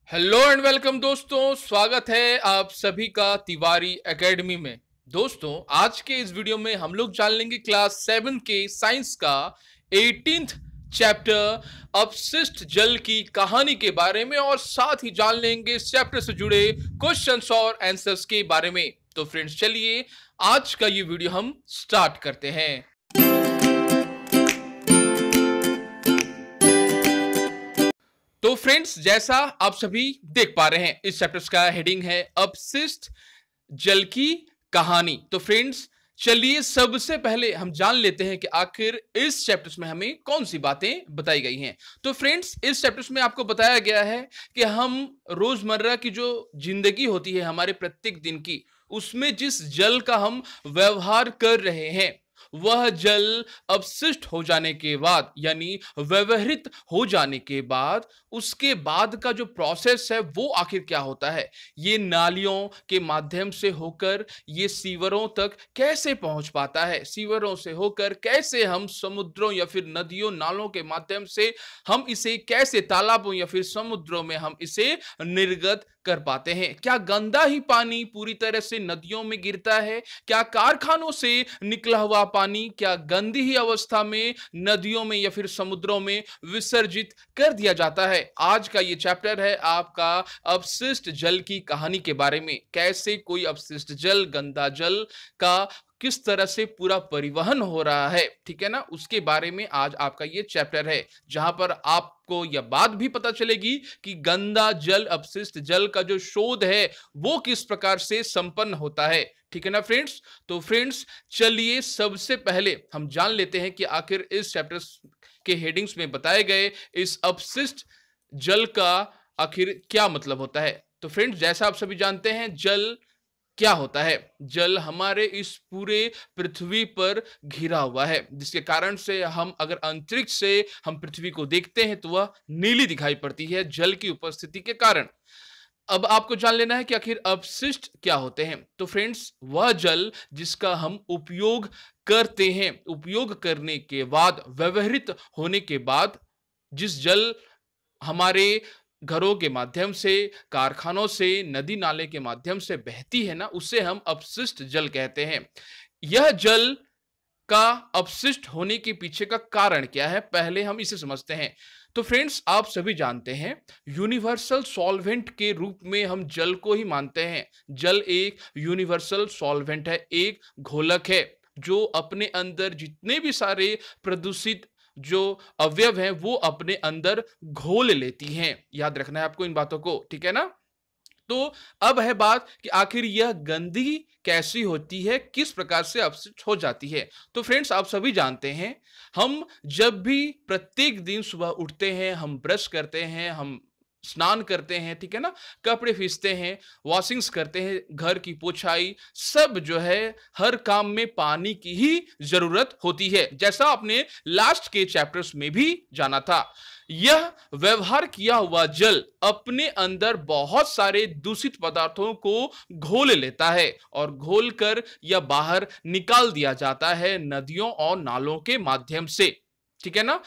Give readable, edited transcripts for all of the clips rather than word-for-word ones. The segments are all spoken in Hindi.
हेलो एंड वेलकम दोस्तों, स्वागत है आप सभी का तिवारी एकेडमी में। दोस्तों, आज के इस वीडियो में हम लोग जान लेंगे क्लास 7 के साइंस का 18th चैप्टर अपशिष्ट जल की कहानी के बारे में और साथ ही जान लेंगे इस चैप्टर से जुड़े क्वेश्चंस और आंसर्स के बारे में। तो फ्रेंड्स, चलिए आज का ये वीडियो हम स्टार्ट करते हैं। तो फ्रेंड्स, जैसा आप सभी देख पा रहे हैं, इस चैप्टर का हेडिंग है अपशिष्ट जल की कहानी। तो फ्रेंड्स, चलिए सबसे पहले हम जान लेते हैं कि आखिर इस चैप्टर्स में हमें कौन सी बातें बताई गई हैं। तो फ्रेंड्स, इस चैप्टर्स में आपको बताया गया है कि हम रोजमर्रा की जो जिंदगी होती है हमारे प्रत्येक दिन की, उसमें जिस जल का हम व्यवहार कर रहे हैं वह जल अपशिष्ट हो जाने के बाद यानी व्यवहृत हो जाने के बाद उसके बाद का जो प्रोसेस है वो आखिर क्या होता है। ये नालियों के माध्यम से होकर ये सीवरों तक कैसे पहुंच पाता है, सीवरों से होकर कैसे हम समुद्रों या फिर नदियों नालों के माध्यम से हम इसे कैसे तालाबों या फिर समुद्रों में हम इसे निर्गत कर पाते हैं। क्या गंदा ही पानी पूरी तरह से नदियों में गिरता है? क्या कारखानों से निकला हुआ पानी क्या गंदी ही अवस्था में नदियों में या फिर समुद्रों में विसर्जित कर दिया जाता है? आज का ये चैप्टर है आपका अपशिष्ट जल की कहानी के बारे में। कैसे कोई अपशिष्ट जल, गंदा जल का किस तरह से पूरा परिवहन हो रहा है, ठीक है ना, उसके बारे में आज आपका ये चैप्टर है, जहां पर आपको यह बात भी पता चलेगी कि गंदा जल, अपशिष्ट जल का जो शोध है वो किस प्रकार से संपन्न होता है। ठीक है ना फ्रेंड्स? तो फ्रेंड्स, चलिए सबसे पहले हम जान लेते हैं कि आखिर इस चैप्टर के हेडिंग्स में बताए गए इस अपशिष्ट जल का आखिर क्या मतलब होता है। तो फ्रेंड्स, जैसा आप सभी जानते हैं, जल क्या होता है? जल हमारे इस पूरे पृथ्वी पर घिरा हुआ है, जिसके कारण से हम अगर अंतरिक्ष से हम पृथ्वी को देखते हैं तो वह नीली दिखाई पड़ती है जल की उपस्थिति के कारण। अब आपको जान लेना है कि आखिर अपशिष्ट क्या होते हैं। तो फ्रेंड्स, वह जल जिसका हम उपयोग करते हैं, उपयोग करने के बाद, व्यवहृत होने के बाद जिस जल हमारे घरों के माध्यम से, कारखानों से, नदी नाले के माध्यम से बहती है ना, उसे हम अपशिष्ट जल कहते हैं। यह जल का अपशिष्ट होने के पीछे का कारण क्या है, पहले हम इसे समझते हैं। तो फ्रेंड्स, आप सभी जानते हैं यूनिवर्सल सॉल्वेंट के रूप में हम जल को ही मानते हैं। जल एक यूनिवर्सल सॉल्वेंट है, एक घोलक है जो अपने अंदर जितने भी सारे प्रदूषित जो अवयव हैं वो अपने अंदर घोल लेती हैं। याद रखना है आपको इन बातों को, ठीक है ना। तो अब है बात कि आखिर यह गंदगी कैसी होती है, किस प्रकार से अपशिष्ट हो जाती है। तो फ्रेंड्स, आप सभी जानते हैं, हम जब भी प्रत्येक दिन सुबह उठते हैं, हम ब्रश करते हैं, हम स्नान करते हैं, ठीक है ना, कपड़े फीसते हैं, वॉशिंग्स करते हैं, घर की पोछाई, सब जो है हर काम में पानी की ही जरूरत होती है, जैसा आपने लास्ट के चैप्टर्स में भी जाना था। यह व्यवहार किया हुआ जल अपने अंदर बहुत सारे दूषित पदार्थों को घोल लेता है और घोल कर यह बाहर निकाल दिया जाता है नदियों और नालों के माध्यम से, ठीक है ना।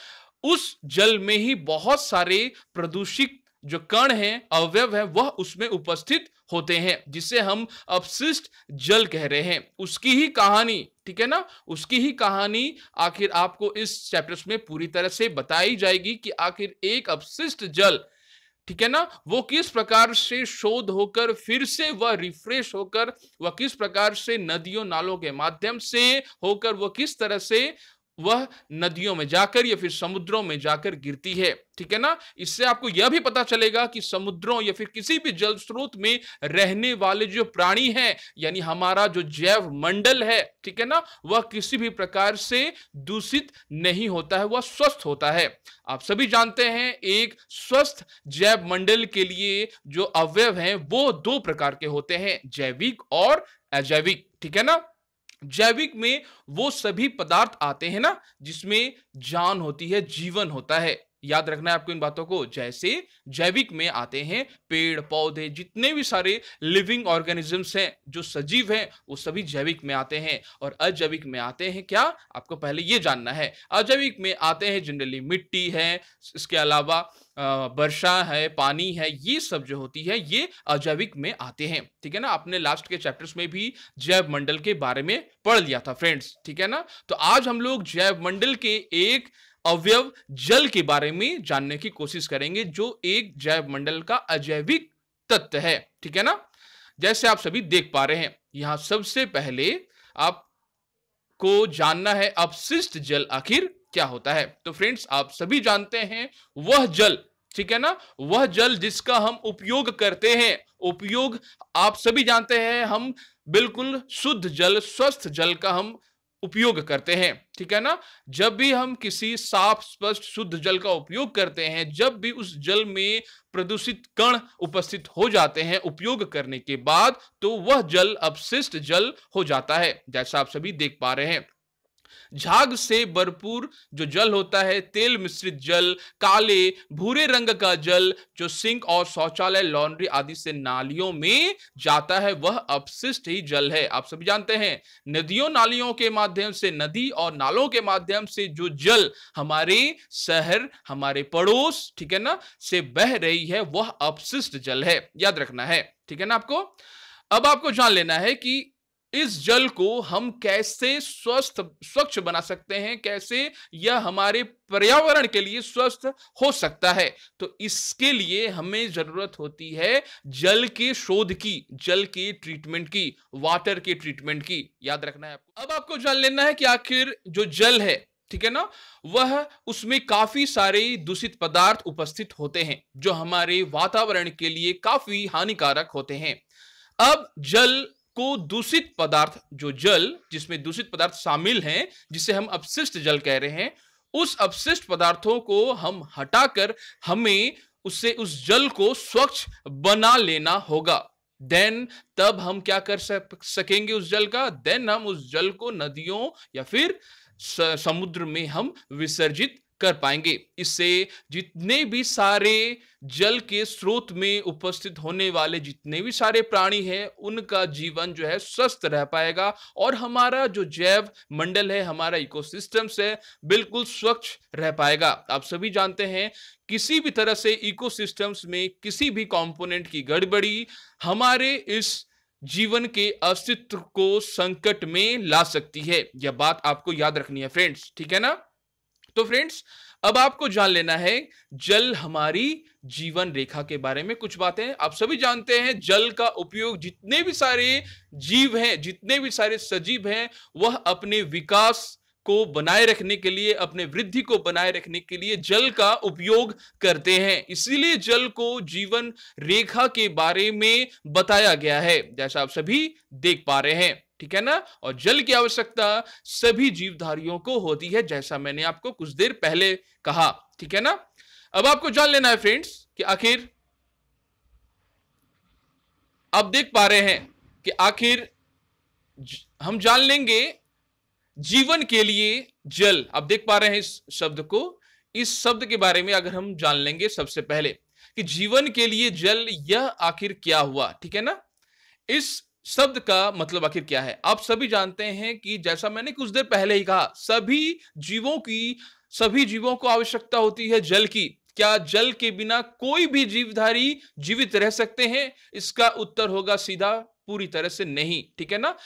उस जल में ही बहुत सारे प्रदूषित जो कण हैं, अवयव हैं, वह उसमें उपस्थित होते हैं, जिसे हम अपशिष्ट जल कह रहे हैं। उसकी ही कहानी, ठीक है ना, उसकी ही कहानी आखिर आपको इस चैप्टर्स में पूरी तरह से बताई जाएगी कि आखिर एक अपशिष्ट जल, ठीक है ना, वो किस प्रकार से शोध होकर फिर से वह रिफ्रेश होकर वह किस प्रकार से नदियों नालों के माध्यम से होकर वह किस तरह से वह नदियों में जाकर या फिर समुद्रों में जाकर गिरती है, ठीक है ना। इससे आपको यह भी पता चलेगा कि समुद्रों या फिर किसी भी जल स्रोत में रहने वाले जो प्राणी हैं, यानी हमारा जो जैव मंडल है, ठीक है ना, वह किसी भी प्रकार से दूषित नहीं होता है, वह स्वस्थ होता है। आप सभी जानते हैं, एक स्वस्थ जैव मंडल के लिए जो अवयव हैं वो दो प्रकार के होते हैं, जैविक और अजैविक, ठीक है ना। जैविक में वो सभी पदार्थ आते हैं ना जिसमें जान होती है, जीवन होता है, याद रखना है आपको इन बातों को। जैसे जैविक में आते हैं पेड़ पौधे, जितने भी सारे लिविंग ऑर्गेनिजम्स हैं जो सजीव हैं वो सभी जैविक में आते हैं। और अजैविक में आते हैं क्या, आपको पहले ये जानना है। अजैविक में आते हैं जनरली मिट्टी है, इसके अलावा वर्षा है, पानी है, ये सब जो होती है ये अजैविक में आते हैं। ठीक है ना, आपने लास्ट के चैप्टर्स में भी जैव मंडल के बारे में पढ़ लिया था फ्रेंड्स। ठीक है ना, तो आज हम लोग जैव मंडल के एक अवयव जल के बारे में जानने की कोशिश करेंगे, जो एक जैव मंडल का अजैविक तत्व है। ठीक है ना, जैसे आप सभी देख पा रहे हैं यहां सबसे पहले आपको जानना है अपशिष्ट जल आखिर क्या होता है। तो फ्रेंड्स आप सभी जानते हैं वह जल, ठीक है ना, वह जल जिसका हम उपयोग करते हैं, उपयोग आप सभी जानते हैं, हम बिल्कुल शुद्ध जल, स्वस्थ जल का हम उपयोग करते हैं। ठीक है ना, जब भी हम किसी साफ स्पष्ट शुद्ध जल का उपयोग करते हैं, जब भी उस जल में प्रदूषित कण उपस्थित हो जाते हैं उपयोग करने के बाद, तो वह जल अपशिष्ट जल हो जाता है। जैसा आप सभी देख पा रहे हैं झाग से भरपूर जो जल होता है, तेल मिश्रित जल, काले भूरे रंग का जल जो सिंक और शौचालय, लॉन्ड्री आदि से नालियों में जाता है, वह अपशिष्ट ही जल है। आप सभी जानते हैं नदियों नालियों के माध्यम से, नदी और नालों के माध्यम से जो जल हमारे शहर, हमारे पड़ोस, ठीक है ना, से बह रही है, वह अपशिष्ट जल है। याद रखना है, ठीक है ना आपको। अब आपको जान लेना है कि इस जल को हम कैसे स्वच्छ बना सकते हैं, कैसे यह हमारे पर्यावरण के लिए स्वस्थ हो सकता है। तो इसके लिए हमें जरूरत होती है जल के शोध की, जल के ट्रीटमेंट की, वाटर के ट्रीटमेंट की। याद रखना है आपको। अब आपको जान लेना है कि आखिर जो जल है, ठीक है ना, वह उसमें काफी सारे दूषित पदार्थ उपस्थित होते हैं जो हमारे वातावरण के लिए काफी हानिकारक होते हैं। अब जल को दूषित पदार्थ, जो जल जिसमें दूषित पदार्थ शामिल हैं, जिसे हम अपशिष्ट जल कह रहे हैं, उस अपशिष्ट पदार्थों को हम हटाकर हमें उससे उस जल को स्वच्छ बना लेना होगा। देन तब हम क्या कर सकेंगे उस जल का, देन हम उस जल को नदियों या फिर समुद्र में हम विसर्जित कर पाएंगे। इससे जितने भी सारे जल के स्रोत में उपस्थित होने वाले जितने भी सारे प्राणी हैं, उनका जीवन जो है स्वस्थ रह पाएगा और हमारा जो जैव मंडल है, हमारा इकोसिस्टम से बिल्कुल स्वच्छ रह पाएगा। आप सभी जानते हैं किसी भी तरह से इकोसिस्टम्स में किसी भी कंपोनेंट की गड़बड़ी हमारे इस जीवन के अस्तित्व को संकट में ला सकती है। यह बात आपको याद रखनी है फ्रेंड्स, ठीक है ना। तो फ्रेंड्स अब आपको जान लेना है जल हमारी जीवन रेखा के बारे में कुछ बातें। आप सभी जानते हैं जल का उपयोग जितने भी सारे जीव हैं, जितने भी सारे सजीव हैं, वह अपने विकास को बनाए रखने के लिए, अपने वृद्धि को बनाए रखने के लिए जल का उपयोग करते हैं। इसीलिए जल को जीवन रेखा के बारे में बताया गया है, जैसा आप सभी देख पा रहे हैं, ठीक है ना। और जल की आवश्यकता सभी जीवधारियों को होती है, जैसा मैंने आपको कुछ देर पहले कहा, ठीक है ना। अब आपको जान लेना है फ्रेंड्स कि आखिर आप देख पा रहे हैं कि आखिर हम जान लेंगे जीवन के लिए जल। आप देख पा रहे हैं इस शब्द को, इस शब्द के बारे में अगर हम जान लेंगे सबसे पहले कि जीवन के लिए जल, यह आखिर क्या हुआ, ठीक है ना। इस शब्द का मतलब आखिर क्या है, आप सभी जानते हैं कि जैसा मैंने कुछ देर पहले ही कहा, सभी जीवों को आवश्यकता होती है जल की। क्या जल के बिना कोई भी जीवधारी जीवित रह सकते हैं? इसका उत्तर होगा सीधा, पूरी तरह से नहीं, ठीक है ना।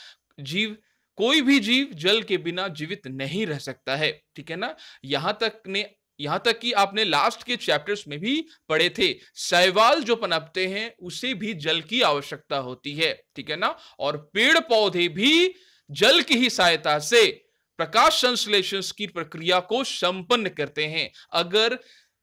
कोई भी जीव जल के बिना जीवित नहीं रह सकता है, ठीक है ना। यहां तक कि आपने लास्ट के चैप्टर्स में भी पढ़े थे, शैवाल जो पनपते हैं उसे भी जल की आवश्यकता होती है, ठीक है ना। और पेड़ पौधे भी जल की ही सहायता से प्रकाश संश्लेषण की प्रक्रिया को संपन्न करते हैं। अगर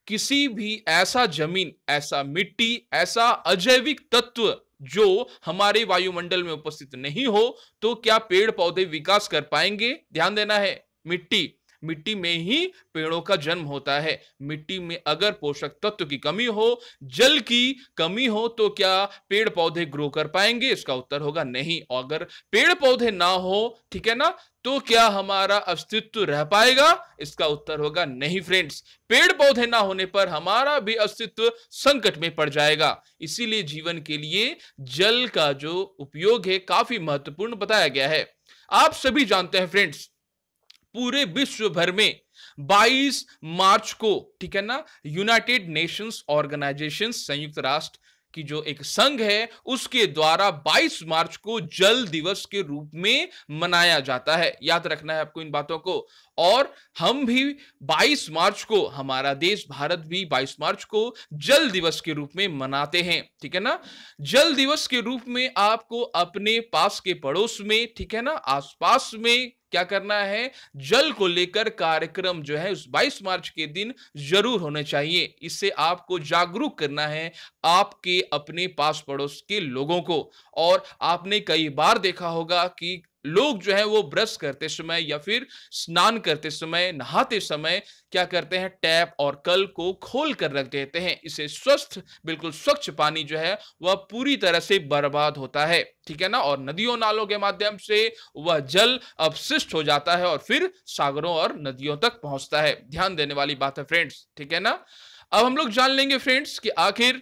किसी भी ऐसा जमीन, ऐसा मिट्टी, ऐसा अजैविक तत्व जो हमारे वायुमंडल में उपस्थित नहीं हो, तो क्या पेड़ पौधे विकास कर पाएंगे? ध्यान देना है, मिट्टी, मिट्टी में ही पेड़ों का जन्म होता है। मिट्टी में अगर पोषक तत्व की कमी हो, जल की कमी हो, तो क्या पेड़ पौधे ग्रो कर पाएंगे? इसका उत्तर होगा नहीं। और अगर पेड़ पौधे ना हो, ठीक है ना, तो क्या हमारा अस्तित्व रह पाएगा? इसका उत्तर होगा नहीं फ्रेंड्स। पेड़ पौधे ना होने पर हमारा भी अस्तित्व संकट में पड़ जाएगा। इसीलिए जीवन के लिए जल का जो उपयोग है काफी महत्वपूर्ण बताया गया है। आप सभी जानते हैं फ्रेंड्स, पूरे विश्व भर में 22 मार्च को, ठीक है ना, यूनाइटेड नेशंस ऑर्गेनाइजेशन, संयुक्त राष्ट्र की जो एक संघ है, उसके द्वारा 22 मार्च को जल दिवस के रूप में मनाया जाता है। याद रखना है आपको इन बातों को। और हम भी 22 मार्च को, हमारा देश भारत भी 22 मार्च को जल दिवस के रूप में मनाते हैं, ठीक है ना। जल दिवस के रूप में आपको अपने पास के पड़ोस में, ठीक है ना, आसपास में क्या करना है, जल को लेकर कार्यक्रम जो है उस 22 मार्च के दिन जरूर होने चाहिए। इससे आपको जागरूक करना है आपके अपने पास पड़ोस के लोगों को। और आपने कई बार देखा होगा कि लोग जो है वो ब्रश करते समय या फिर स्नान करते समय, नहाते समय क्या करते हैं, टैप और कल को खोल कर रख देते हैं। इसे स्वस्थ, बिल्कुल स्वच्छ पानी जो है वह पूरी तरह से बर्बाद होता है, ठीक है ना। और नदियों नालों के माध्यम से वह जल अपशिष्ट हो जाता है और फिर सागरों और नदियों तक पहुंचता है। ध्यान देने वाली बात है फ्रेंड्स, ठीक है ना। अब हम लोग जान लेंगे फ्रेंड्स कि आखिर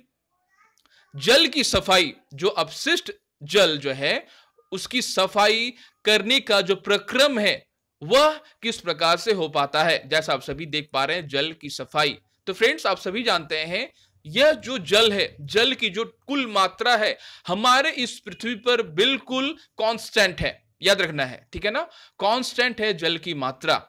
जल की सफाई, जो अपशिष्ट जल जो है उसकी सफाई करने का जो प्रक्रम है वह किस प्रकार से हो पाता है। जैसा आप सभी देख पा रहे हैं, जल की सफाई, तो फ्रेंड्स आप सभी जानते हैं यह जो जल है, जल की जो कुल मात्रा है हमारे इस पृथ्वी पर बिल्कुल कांस्टेंट है। याद रखना है, ठीक है ना, कांस्टेंट है जल की मात्रा।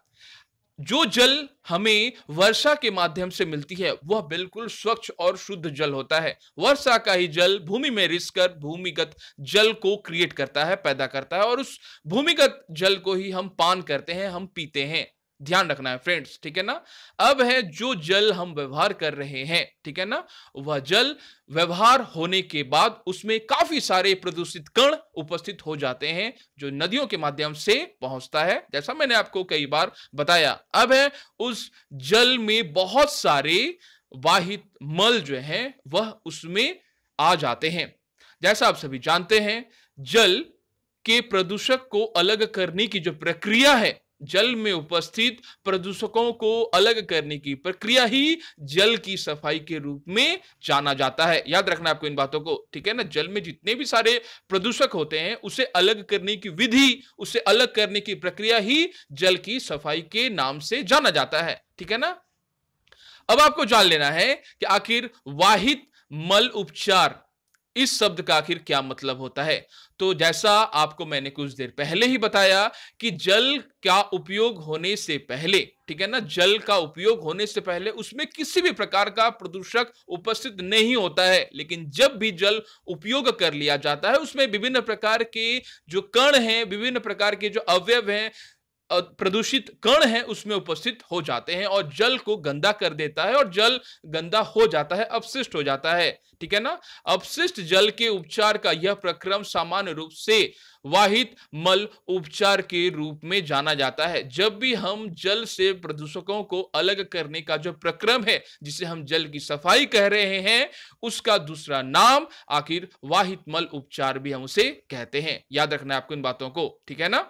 जो जल हमें वर्षा के माध्यम से मिलती है वह बिल्कुल स्वच्छ और शुद्ध जल होता है। वर्षा का ही जल भूमि में रिसकर भूमिगत जल को क्रिएट करता है, पैदा करता है, और उस भूमिगत जल को ही हम पान करते हैं, हम पीते हैं। ध्यान रखना है फ्रेंड्स, ठीक है ना। अब है जो जल हम व्यवहार कर रहे हैं, ठीक है ना, वह जल व्यवहार होने के बाद उसमें काफी सारे प्रदूषित कण उपस्थित हो जाते हैं जो नदियों के माध्यम से पहुंचता है, जैसा मैंने आपको कई बार बताया। अब है उस जल में बहुत सारे वाहित मल जो हैं वह उसमें आ जाते हैं। जैसा आप सभी जानते हैं, जल के प्रदूषक को अलग करने की जो प्रक्रिया है, जल में उपस्थित प्रदूषकों को अलग करने की प्रक्रिया ही जल की सफाई के रूप में जाना जाता है। याद रखना आपको इन बातों को, ठीक है ना। जल में जितने भी सारे प्रदूषक होते हैं उसे अलग करने की विधि, उसे अलग करने की प्रक्रिया ही जल की सफाई के नाम से जाना जाता है, ठीक है ना। अब आपको जान लेना है कि आखिर वाहित मल उपचार, इस शब्द का आखिर क्या मतलब होता है। तो जैसा आपको मैंने कुछ देर पहले ही बताया कि जल का उपयोग होने से पहले, ठीक है ना, जल का उपयोग होने से पहले उसमें किसी भी प्रकार का प्रदूषक उपस्थित नहीं होता है। लेकिन जब भी जल उपयोग कर लिया जाता है उसमें विभिन्न प्रकार के जो कण हैं, विभिन्न प्रकार के जो अवयव हैं, प्रदूषित कण हैं उसमें उपस्थित हो जाते हैं और जल को गंदा कर देता है, और जल गंदा हो जाता है, अपशिष्ट हो जाता है, ठीक है ना। अपशिष्ट जल के उपचार का यह प्रक्रम सामान्य रूप से वाहित मल उपचार के रूप में जाना जाता है। जब भी हम जल से प्रदूषकों को अलग करने का जो प्रक्रम है, जिसे हम जल की सफाई कह रहे हैं, उसका दूसरा नाम आखिर वाहित मल उपचार भी हम उसे कहते हैं। याद रखना है आपको इन बातों को, ठीक है ना।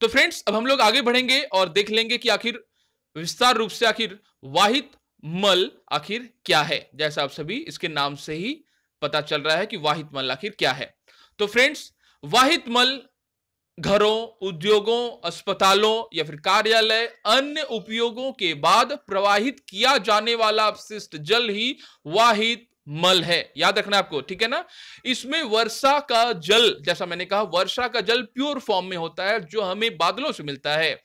तो फ्रेंड्स अब हम लोग आगे बढ़ेंगे और देख लेंगे कि आखिर विस्तार रूप से आखिर वाहित मल आखिर क्या है। जैसा आप सभी इसके नाम से ही पता चल रहा है कि वाहित मल आखिर क्या है। तो फ्रेंड्स, वाहित मल घरों, उद्योगों, अस्पतालों या फिर कार्यालय, अन्य उपयोगों के बाद प्रवाहित किया जाने वाला अपशिष्ट जल ही वाहित मल है। याद रखना आपको, ठीक है ना। इसमें वर्षा का जल, जैसा मैंने कहा, वर्षा का जल प्योर फॉर्म में होता है जो हमें बादलों से मिलता है,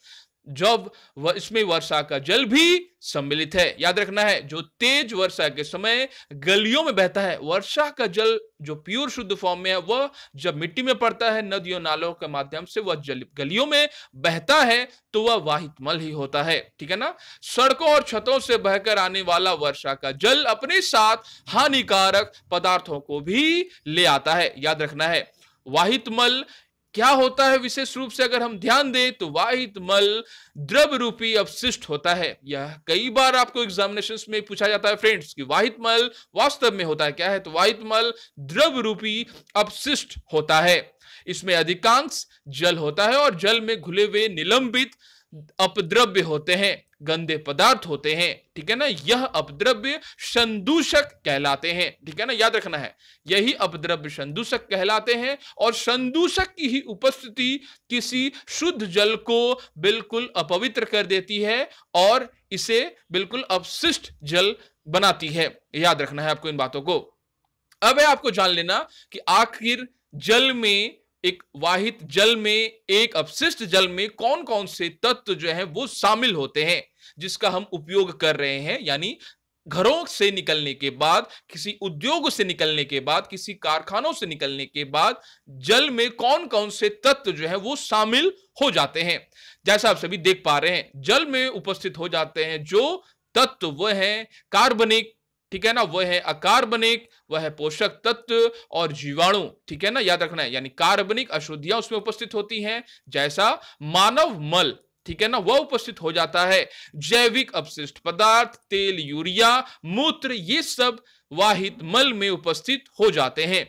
जब इसमें वर्षा का जल भी सम्मिलित है। याद रखना है, जो तेज वर्षा के समय गलियों में बहता है, वर्षा का जल जो प्योर शुद्ध फॉर्म में है वह जब मिट्टी में पड़ता है, नदियों नालों के माध्यम से वह जल गलियों में बहता है, तो वह वाहित मल ही होता है, ठीक है ना। सड़कों और छतों से बहकर आने वाला वर्षा का जल अपने साथ हानिकारक पदार्थों को भी ले आता है। याद रखना है, वाहित मल क्या होता है विशेष रूप से अगर हम ध्यान दें तो वाहित मल द्रव रूपी अपशिष्ट होता है। यह कई बार आपको एग्जामिनेशंस में पूछा जाता है फ्रेंड्स कि वाहित मल वास्तव में होता है क्या है, तो वाहित मल द्रव रूपी अपशिष्ट होता है। इसमें अधिकांश जल होता है और जल में घुले हुए निलंबित अपद्रव्य होते हैं, गंदे पदार्थ होते हैं, ठीक है ना। यह अपद्रव्य संदूषक कहलाते हैं, ठीक है ना, याद रखना है, यही अपद्रव्य संदूषक कहलाते हैं। और संदूषक की ही उपस्थिति किसी शुद्ध जल को बिल्कुल अपवित्र कर देती है और इसे बिल्कुल अपशिष्ट जल बनाती है। याद रखना है आपको इन बातों को। अब है आपको जान लेना कि आखिर जल में, एक वाहित जल में, एक अपशिष्ट जल में कौन कौन से तत्व जो है वो शामिल होते हैं जिसका हम उपयोग कर रहे हैं। यानी घरों से निकलने के बाद, किसी उद्योग से निकलने के बाद, किसी कारखानों से निकलने के बाद जल में कौन कौन से तत्व जो है वो शामिल हो जाते हैं। जैसा आप सभी देख पा रहे हैं, जल में उपस्थित हो जाते हैं जो तत्व वो है कार्बनिक, ठीक है ना, वह है अकार्बनिक, वह है पोषक तत्व और जीवाणु, ठीक है ना, याद रखना है। यानी कार्बनिक अशुद्धियां उसमें उपस्थित होती हैं, जैसा मानव मल, ठीक है ना, वह उपस्थित हो जाता है। जैविक अपशिष्ट पदार्थ, तेल, यूरिया, मूत्र, ये सब वाहित मल में उपस्थित हो जाते हैं।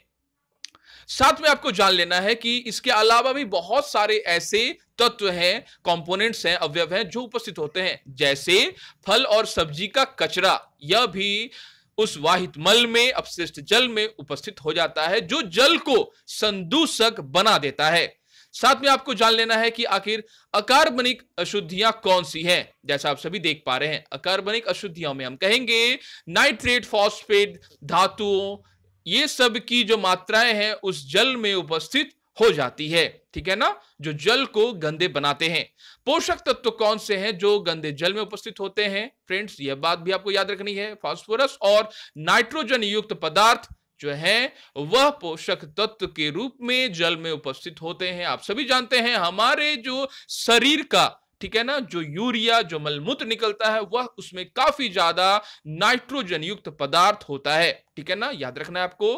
साथ में आपको जान लेना है कि इसके अलावा भी बहुत सारे ऐसे तत्व हैं, कंपोनेंट्स हैं, अवयव हैं जो उपस्थित होते हैं, जैसे फल और सब्जी का कचरा, यह भी उस वाहित मल में, अपशिष्ट जल में उपस्थित हो जाता है, जो जल को संदूषक बना देता है। साथ में आपको जान लेना है कि आखिर अकार्बनिक अशुद्धियां कौन सी हैं। जैसा आप सभी देख पा रहे हैं, अकार्बनिक अशुद्धियों में हम कहेंगे नाइट्रेट, फॉस्फेट, धातुओं, ये सब की जो मात्राएं हैं उस जल में उपस्थित हो जाती है, ठीक है ना, जो जल को गंदे बनाते हैं। पोषक तत्व कौन से हैं जो गंदे जल में उपस्थित होते हैं फ्रेंड्स, यह बात भी आपको याद रखनी है। फास्फोरस और नाइट्रोजन युक्त पदार्थ जो है वह पोषक तत्व के रूप में जल में उपस्थित होते हैं। आप सभी जानते हैं हमारे जो शरीर का, ठीक है ना, जो यूरिया, जो मलमूत्र निकलता है वह उसमें काफी ज्यादा नाइट्रोजन युक्त पदार्थ होता है, ठीक है ना, याद रखना है आपको।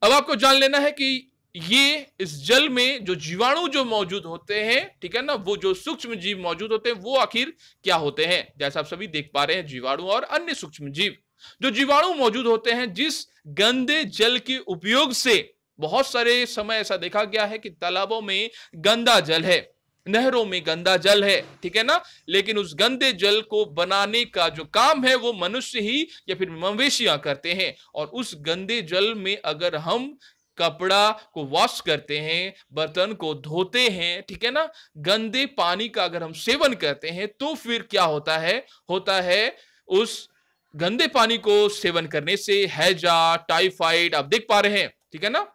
अब आपको जान लेना है कि ये इस जल में जो जीवाणु जो मौजूद होते हैं, ठीक है ना, वो जो सूक्ष्म जीव मौजूद होते हैं वो आखिर क्या होते हैं। जैसा आप सभी देख पा रहे हैं, जीवाणु और अन्य सूक्ष्म जीव, जो जीवाणु मौजूद होते हैं जिस गंदे जल के उपयोग से, बहुत सारे समय ऐसा देखा गया है कि तालाबों में गंदा जल है, नहरों में गंदा जल है, ठीक है ना, लेकिन उस गंदे जल को बनाने का जो काम है वो मनुष्य ही या फिर मवेशियां करते हैं। और उस गंदे जल में अगर हम कपड़ा को वॉश करते हैं, बर्तन को धोते हैं, ठीक है ना, गंदे पानी का अगर हम सेवन करते हैं तो फिर क्या होता है उस गंदे पानी को सेवन करने से हैजा, टाइफाइड, आप देख पा रहे हैं, ठीक है ना,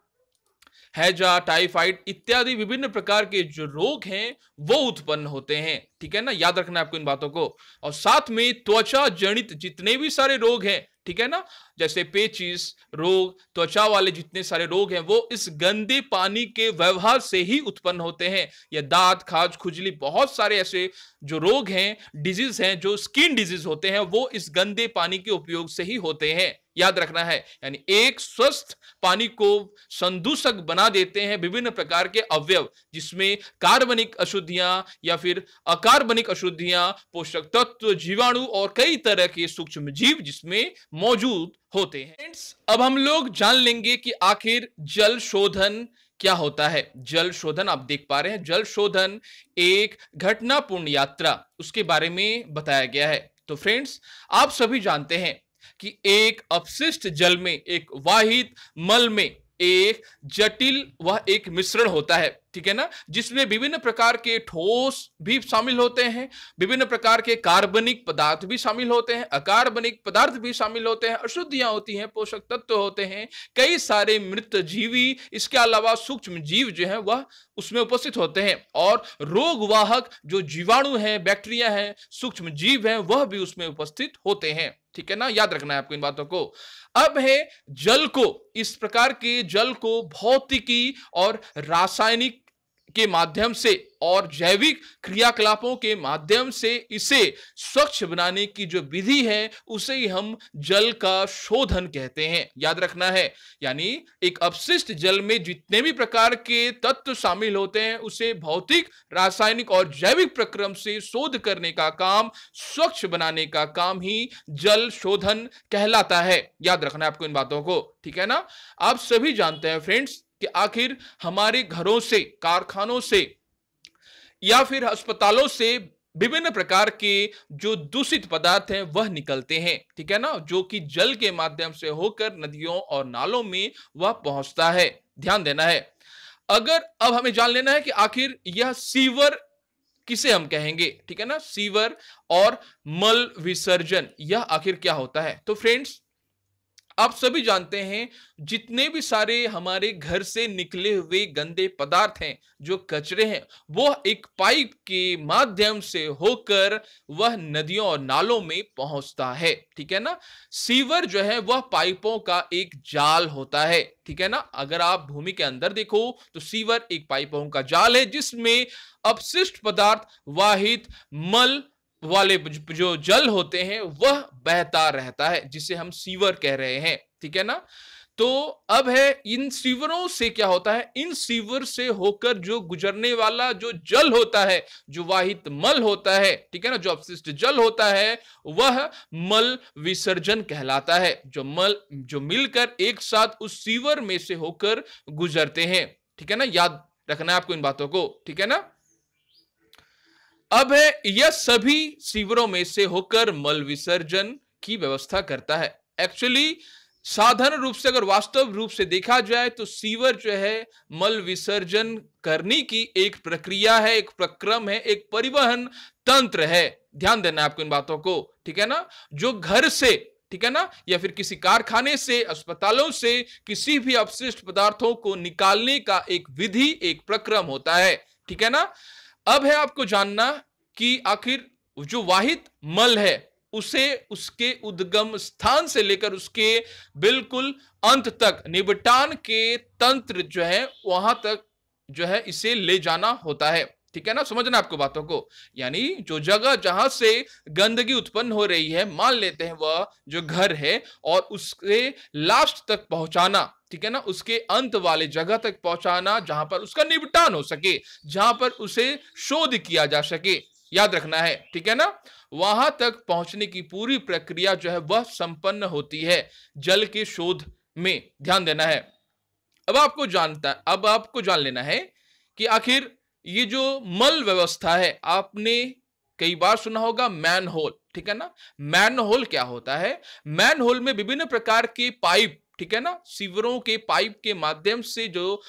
हैजा, टाइफाइड इत्यादि विभिन्न प्रकार के जो रोग हैं वो उत्पन्न होते हैं, ठीक है ना, याद रखना है आपको इन बातों को। और साथ में त्वचा जनित जितने भी सारे रोग हैं, ठीक है ना, जैसे पेचिस रोग, त्वचा वाले जितने सारे रोग हैं वो इस गंदे पानी के व्यवहार से ही उत्पन्न होते हैं। या दांत, खाज, खुजली, बहुत सारे ऐसे जो रोग हैं, डिजीज हैं, जो स्किन डिजीज होते हैं वो इस गंदे पानी के उपयोग से ही होते हैं, याद रखना है। यानी एक स्वस्थ पानी को संदूषक बना देते हैं विभिन्न प्रकार के अवयव, जिसमें कार्बनिक अशुद्धियां या फिर अकार्बनिक अशुद्धियां, पोषक तत्व, जीवाणु और कई तरह के सूक्ष्म जीव जिसमें मौजूद होते हैं। फ्रेंड्स, अब हम लोग जान लेंगे कि आखिर जल शोधन क्या होता है। जल शोधन आप देख पा रहे हैं, जल शोधन एक घटनापूर्ण यात्रा, उसके बारे में बताया गया है। तो फ्रेंड्स, आप सभी जानते हैं कि एक अपशिष्ट जल में, एक वाहित मल में एक जटिल वह एक मिश्रण होता है, ठीक है ना, जिसमें विभिन्न प्रकार के ठोस भी शामिल होते हैं, विभिन्न प्रकार के कार्बनिक पदार्थ भी शामिल होते हैं, अकार्बनिक पदार्थ भी शामिल होते हैं, अशुद्धियां होती हैं, पोषक तत्व होते हैं, कई सारे मृत जीवी, इसके अलावा सूक्ष्म जीव जो है वह उसमें उपस्थित होते हैं, और रोगवाहक जो जीवाणु है, बैक्टीरिया है, सूक्ष्म जीव है, वह भी उसमें उपस्थित होते हैं, ठीक है ना, याद रखना है आपको इन बातों को। अब है जल को, इस प्रकार के जल को भौतिकी और रासायनिक के माध्यम से और जैविक क्रियाकलापों के माध्यम से इसे स्वच्छ बनाने की जो विधि है उसे ही हम जल का शोधन कहते हैं। याद रखना है, यानी एक अपशिष्ट जल में जितने भी प्रकार के तत्व शामिल होते हैं उसे भौतिक, रासायनिक और जैविक प्रक्रम से शोध करने का काम, स्वच्छ बनाने का काम ही जल शोधन कहलाता है। याद रखना है आपको इन बातों को, ठीक है ना। आप सभी जानते हैं फ्रेंड्स कि आखिर हमारे घरों से, कारखानों से या फिर अस्पतालों से विभिन्न प्रकार के जो दूषित पदार्थ हैं वह निकलते हैं, ठीक है ना, जो कि जल के माध्यम से होकर नदियों और नालों में वह पहुंचता है। ध्यान देना है। अगर अब हमें जान लेना है कि आखिर यह सीवर किसे हम कहेंगे, ठीक है ना, सीवर और मल विसर्जन यह आखिर क्या होता है। तो फ्रेंड्स, आप सभी जानते हैं जितने भी सारे हमारे घर से निकले हुए गंदे पदार्थ हैं, जो कचरे हैं, वो एक पाइप के माध्यम से होकर वह नदियों और नालों में पहुंचता है, ठीक है ना। सीवर जो है वह पाइपों का एक जाल होता है, ठीक है ना। अगर आप भूमि के अंदर देखो तो सीवर एक पाइपों का जाल है जिसमें अपशिष्ट पदार्थ, वाहित, मल वाले जो जल होते हैं वह बहता रहता है, जिसे हम सीवर कह रहे हैं, ठीक है ना। तो अब है इन सीवरों से क्या होता है, इन सीवर से होकर जो गुजरने वाला जो जल होता है, जो वाहित मल होता है, ठीक है ना, जो अपशिष्ट जल होता है वह मल विसर्जन कहलाता है। जो मिलकर एक साथ उस सीवर में से होकर गुजरते हैं, ठीक है ना। याद रखना है आपको इन बातों को, ठीक है ना। अब है यह सभी सीवरों में से होकर मल विसर्जन की व्यवस्था करता है। एक्चुअली साधारण रूप से, अगर वास्तव रूप से देखा जाए तो सीवर जो है मल विसर्जन करने की एक प्रक्रिया है, एक प्रक्रम है, एक परिवहन तंत्र है। ध्यान देना है आपको इन बातों को, ठीक है ना। जो घर से, ठीक है ना, या फिर किसी कारखाने से, अस्पतालों से किसी भी अपशिष्ट पदार्थों को निकालने का एक विधि, एक प्रक्रम होता है, ठीक है ना। अब है आपको जानना कि आखिर जो वाहित मल है उसे उसके उद्गम स्थान से लेकर उसके बिल्कुल अंत तक निपटान के तंत्र जो है वहां तक जो है इसे ले जाना होता है, ठीक है ना। समझना आपको बातों को, यानी जो जगह जहां से गंदगी उत्पन्न हो रही है, मान लेते हैं वह जो घर है, और उसके लास्ट तक पहुंचाना, ठीक है ना, उसके अंत वाले जगह तक पहुंचाना जहां पर उसका निपटान हो सके, जहां पर उसे शोध किया जा सके। याद रखना है, ठीक है ना। वहां तक पहुंचने की पूरी प्रक्रिया जो है वह संपन्न होती है जल के शोध में। ध्यान देना है। अब आपको जान लेना है कि आखिर ये जो मल व्यवस्था है, आपने कई बार सुना होगा मैन होल, ठीक है ना। मैन होल क्या होता है? मैन होल में विभिन्न प्रकार के पाइप, ठीक है ना, सीवरों के पाइप के माध्यम से जो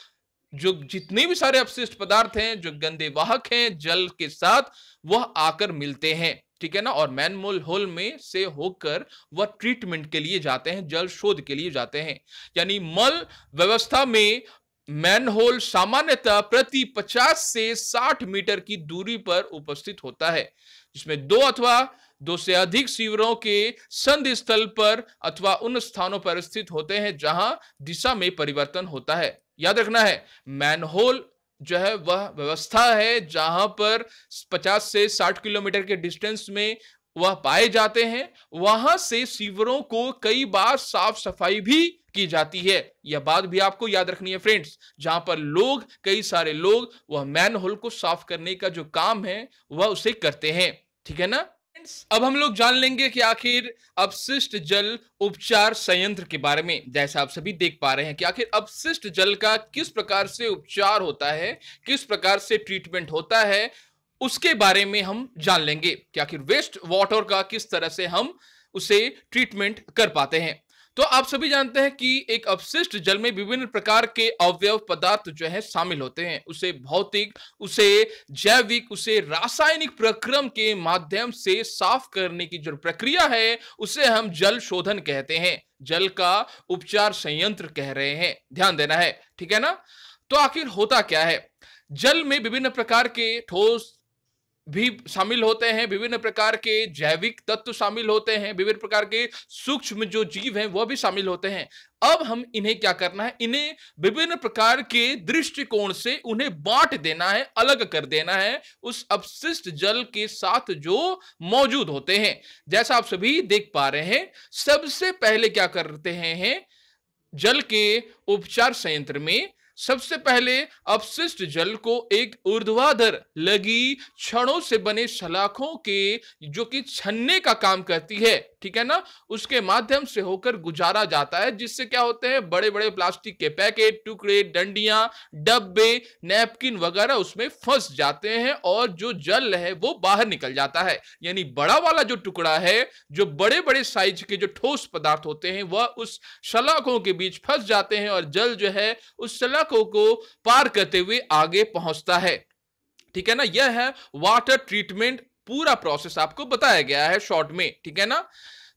जो जितने भी सारे अपशिष्ट पदार्थ हैं, जो गंदे वाहक हैं जल के साथ, वह आकर मिलते हैं, ठीक है ना। और मैन होल में से होकर वह ट्रीटमेंट के लिए जाते हैं, जल शोध के लिए जाते हैं। यानी मल व्यवस्था में मैन होल सामान्यतः प्रति 50 से 60 मीटर की दूरी पर उपस्थित होता है, जिसमें दो से अधिक सीवरों के संधि स्थल पर अथवा उन स्थानों पर स्थित होते हैं जहां दिशा में परिवर्तन होता है। याद रखना है, मैनहोल जो है वह व्यवस्था है जहां पर 50 से 60 किलोमीटर के डिस्टेंस में वह पाए जाते हैं। वहां से सीवरों को कई बार साफ सफाई भी की जाती है। यह बात भी आपको याद रखनी है फ्रेंड्स, जहां पर कई सारे लोग वह मैनहोल को साफ करने का जो काम है वह उसे करते हैं, ठीक है ना। अब हम लोग जान लेंगे कि आखिर अपशिष्ट जल उपचार संयंत्र के बारे में। जैसा आप सभी देख पा रहे हैं कि आखिर अपशिष्ट जल का किस प्रकार से उपचार होता है, किस प्रकार से ट्रीटमेंट होता है, उसके बारे में हम जान लेंगे कि आखिर वेस्ट वाटर का किस तरह से हम उसे ट्रीटमेंट कर पाते हैं। तो आप सभी जानते हैं कि एक अपशिष्ट जल में विभिन्न प्रकार के अवयव पदार्थ जो है शामिल होते हैं। उसे भौतिक, उसे जैविक, उसे रासायनिक प्रक्रम के माध्यम से साफ करने की जो प्रक्रिया है उसे हम जल शोधन कहते हैं, जल का उपचार संयंत्र कह रहे हैं। ध्यान देना है, ठीक है ना। तो आखिर होता क्या है? जल में विभिन्न प्रकार के ठोस, भी शामिल होते हैं, विभिन्न प्रकार के जैविक तत्व शामिल होते हैं, विभिन्न प्रकार के सूक्ष्म जो जीव हैं वह भी शामिल होते हैं। अब हम इन्हें क्या करना है, इन्हें विभिन्न प्रकार के दृष्टिकोण से उन्हें बांट देना है, अलग कर देना है उस अपशिष्ट जल के साथ जो मौजूद होते हैं। जैसा आप सभी देख पा रहे हैं, सबसे पहले क्या करते हैं, जल के उपचार संयंत्र में सबसे पहले अपशिष्ट जल को एक ऊर्ध्वाधर लगी छड़ों से बने सलाखों के, जो कि छन्ने का काम करती है, ठीक है ना, उसके माध्यम से होकर गुजारा जाता है, जिससे क्या होते हैं, बड़े बड़े प्लास्टिक के पैकेट, टुकड़े, डंडियां, डब्बे, नैपकिन वगैरह उसमें फंस जाते हैं और जो जल है वो बाहर निकल जाता है। यानी बड़ा वाला जो टुकड़ा है, जो बड़े बड़े साइज के जो ठोस पदार्थ होते हैं, वह उस सलाखों के बीच फंस जाते हैं और जल जो है उस सलाखों को पार करते हुए आगे पहुंचता है, ठीक है ना। यह है वाटर ट्रीटमेंट, पूरा प्रोसेस आपको बताया गया है शॉर्ट में, ठीक है ना।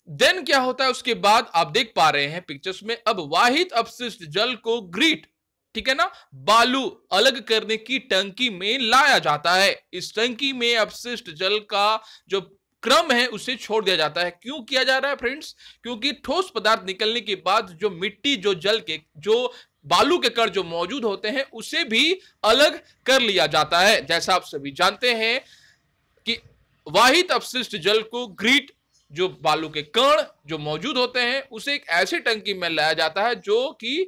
देन क्या होता है, उसके बाद आप देख पा रहे हैं पिक्चर्स में, अब वाहित अपशिष्ट जल को ग्रीट, ठीक है ना, बालू अलग करने की टंकी में लाया जाता है। इस टंकी में अपशिष्ट जल का जो क्रम है उसे छोड़ दिया जाता है। क्यों किया जा रहा है फ्रेंड्स, क्योंकि ठोस पदार्थ निकलने के बाद जो मिट्टी, जो जल के, जो बालू के कण जो मौजूद होते हैं उसे भी अलग कर लिया जाता है। जैसा आप सभी जानते हैं कि वाहित अपशिष्ट जल को ग्रीट, जो बालू के कण जो मौजूद होते हैं, उसे एक ऐसी टंकी में लाया जाता है जो कि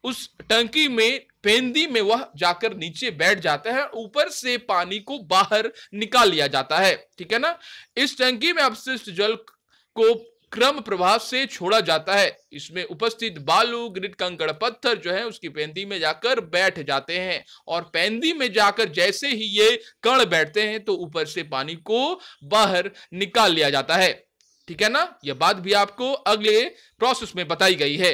उस टंकी में पेंदी में वह जाकर नीचे बैठ जाता है, ऊपर से पानी को बाहर निकाल लिया जाता है, ठीक है ना। इस टंकी में अपशिष्ट जल को क्रम प्रवाह से छोड़ा जाता है। इसमें उपस्थित बालू, ग्रिट, कंकड़, पत्थर जो है उसकी पेंदी में जाकर बैठ जाते हैं और पेंदी में जाकर जैसे ही ये कण बैठते हैं तो ऊपर से पानी को बाहर निकाल लिया जाता है, ठीक है ना। यह बात भी आपको अगले प्रोसेस में बताई गई है।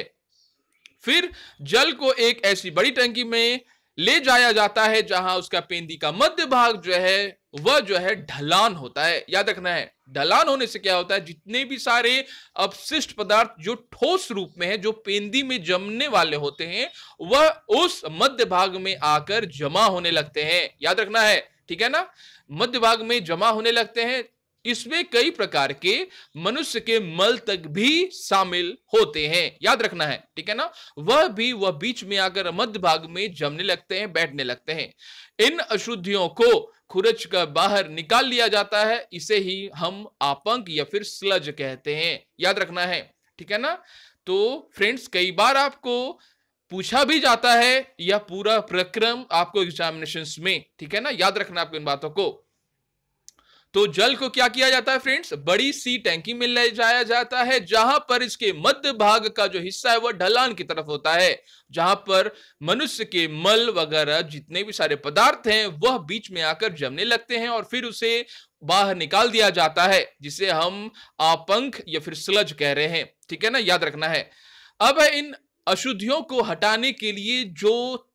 फिर जल को एक ऐसी बड़ी टंकी में ले जाया जाता है जहां उसका पेंदी का मध्य भाग जो है वह जो है ढलान होता है। याद रखना है, ढलान होने से क्या होता है, जितने भी सारे अपशिष्ट पदार्थ जो ठोस रूप में है, जो पेंदी में जमने वाले होते हैं, वह उस मध्य भाग में आकर जमा होने लगते हैं। याद रखना है, ठीक है ना, मध्य भाग में जमा होने लगते हैं। इसमें कई प्रकार के मनुष्य के मल तक भी शामिल होते हैं, याद रखना है, ठीक है ना। वह बीच में आकर मध्य भाग में जमने लगते हैं, बैठने लगते हैं। इन अशुद्धियों को खुरच कर बाहर निकाल लिया जाता है। इसे ही हम आपंक या फिर स्लज कहते हैं, याद रखना है, ठीक है ना। तो फ्रेंड्स, कई बार आपको पूछा भी जाता है यह पूरा प्रक्रम आपको एग्जामिनेशंस में, ठीक है ना, याद रखना आपको इन बातों को। तो जल को क्या किया जाता है फ्रेंड्स, बड़ी सी टैंकी में ले जाया जाता है जहां पर इसके मध्य भाग का जो हिस्सा है वह ढलान की तरफ होता है, जहां पर मनुष्य के मल वगैरह जितने भी सारे पदार्थ हैं वह बीच में आकर जमने लगते हैं और फिर उसे बाहर निकाल दिया जाता है, जिसे हम आपंक या फिर स्लज कह रहे हैं, ठीक है ना, याद रखना है। अब इन अशुद्धियों को हटाने के लिए जो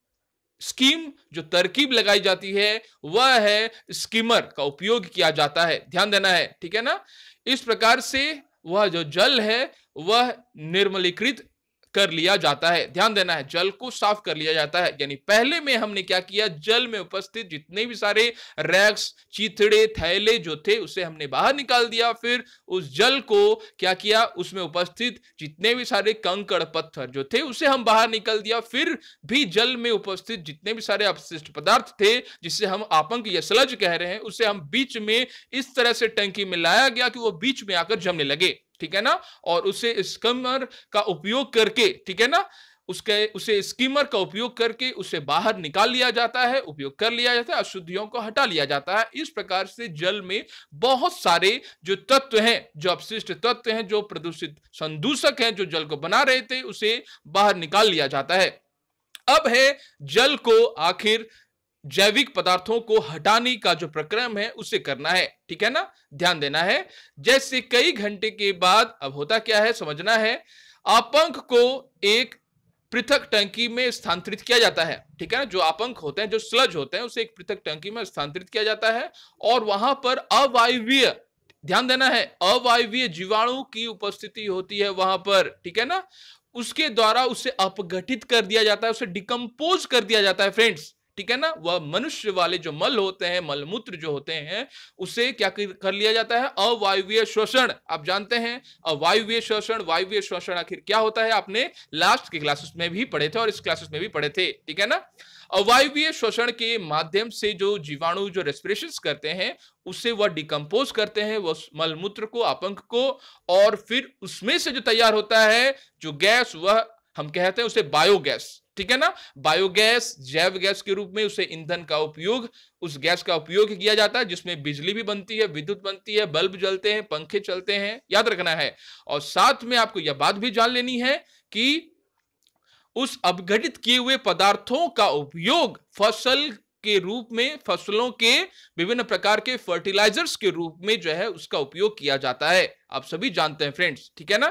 स्कीम, जो तरकीब लगाई जाती है वह है स्कीमर का उपयोग किया जाता है, ध्यान देना है, ठीक है ना। इस प्रकार से वह जो जल है वह निर्मलीकृत कर लिया जाता है, ध्यान देना है, जल को साफ कर लिया जाता है। यानी पहले में हमने क्या किया, जल में उपस्थित जितने भी सारे रैक्स, चीथड़े, थैले जो थे उसे हमने बाहर निकाल दिया। फिर उस जल को क्या किया, उसमें उपस्थित जितने भी सारे कंकड़ पत्थर जो थे उसे हम बाहर निकाल दिया। फिर भी जल में उपस्थित जितने भी सारे अपशिष्ट पदार्थ थे जिसे हम आपंक या स्लज कह रहे हैं, उसे हम बीच में इस तरह से टंकी में लाया गया कि वो बीच में आकर जमने लगे, ठीक है ना। और उसे स्कीमर का उपयोग करके, ठीक है ना, उसे स्कीमर का उपयोग करके उसे बाहर निकाल लिया जाता है, उपयोग कर लिया जाता है, अशुद्धियों को हटा लिया जाता है। इस प्रकार से जल में बहुत सारे जो तत्व हैं, जो अपशिष्ट तत्व हैं, जो प्रदूषित संदूषक हैं, जो जल को बना रहे थे, उसे बाहर निकाल लिया जाता है। अब है जल को आखिर जैविक पदार्थों को हटाने का जो प्रक्रम है उसे करना है, ठीक है ना, ध्यान देना है। जैसे कई घंटे के बाद अब होता क्या है समझना है, आपंक को एक पृथक टंकी में स्थानांतरित किया जाता है, ठीक है ना। जो आपंक होते हैं, जो स्लज होते हैं, उसे एक पृथक टंकी में स्थानांतरित किया जाता है और वहां पर अवायवीय, ध्यान देना है, अवायवीय जीवाणु की उपस्थिति होती है वहां पर, ठीक है ना। उसके द्वारा उसे अपघटित कर दिया जाता है, उसे डिकम्पोज कर दिया जाता है फ्रेंड्स, ठीक है ना, वह मनुष्य वाले जो मल होते हैं, मलमूत्र जो होते हैं, उसे क्या कर लिया जाता है, अवायवीय श्वसन। आप जानते हैं अवायवीय श्वसन, वायवीय श्वसन आखिर क्या होता है, आपने लास्ट के क्लासेस में भी पढ़े थे और इस क्लासेस में भी पढ़े थे, ठीक है ना। अवायवीय श्वसन के माध्यम से जो जीवाणु जो रेस्पिरेशन करते हैं, उसे वह डिकम्पोज करते हैं, वो मलमूत्र को, अपंक को, और फिर उसमें से जो तैयार होता है जो गैस, वह हम कहते हैं उसे बायोगैस, ठीक है ना। बायोगैस जैव गैस के रूप में उसे ईंधन का उपयोग, उस गैस का उपयोग किया जाता है, जिसमें बिजली भी बनती है, विद्युत बनती है, बल्ब जलते हैं, पंखे चलते हैं, याद रखना है। और साथ में आपको यह बात भी जान लेनी है कि उस अपघटित किए हुए पदार्थों का उपयोग फसल के रूप में, फसलों के विभिन्न प्रकार के फर्टिलाइजर्स के रूप में जो है उसका उपयोग किया जाता है। आप सभी जानते हैं फ्रेंड्स, ठीक है ना।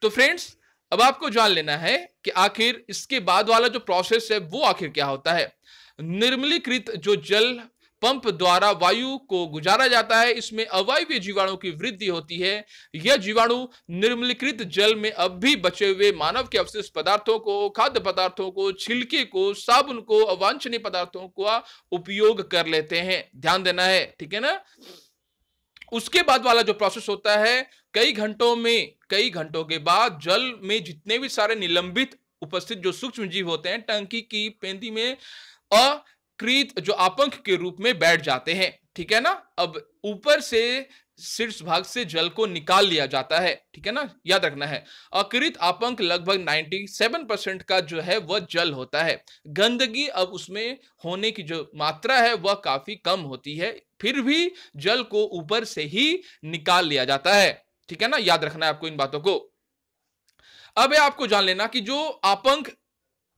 तो फ्रेंड्स अब आपको जान लेना है कि आखिर इसके बाद वाला जो प्रोसेस है वो आखिर क्या होता है। निर्मलीकृत जो जल पंप द्वारा वायु को गुजारा जाता है, इसमें अवायवीय जीवाणु की वृद्धि होती है। यह जीवाणु निर्मलीकृत जल में अब भी बचे हुए मानव के अवशिष्ट पदार्थों को, खाद्य पदार्थों को, छिलके को, साबुन को, अवांछनीय पदार्थों का उपयोग कर लेते हैं। ध्यान देना है, ठीक है ना। उसके बाद वाला जो प्रोसेस होता है, कई घंटों के बाद जल में जितने भी सारे निलंबित उपस्थित जो सूक्ष्म जीव होते हैं, टंकी की पेंदी में अकृत जो अपंक के रूप में बैठ जाते हैं, ठीक है ना। अब ऊपर से शीर्ष भाग से जल को निकाल लिया जाता है, ठीक है ना, याद रखना है। अकृत अपंक लगभग 97% का जो है वह जल होता है। गंदगी अब उसमें होने की जो मात्रा है वह काफी कम होती है, फिर भी जल को ऊपर से ही निकाल लिया जाता है, ठीक है ना, याद रखना है आपको इन बातों को। अब आपको जान लेना कि जो अपंक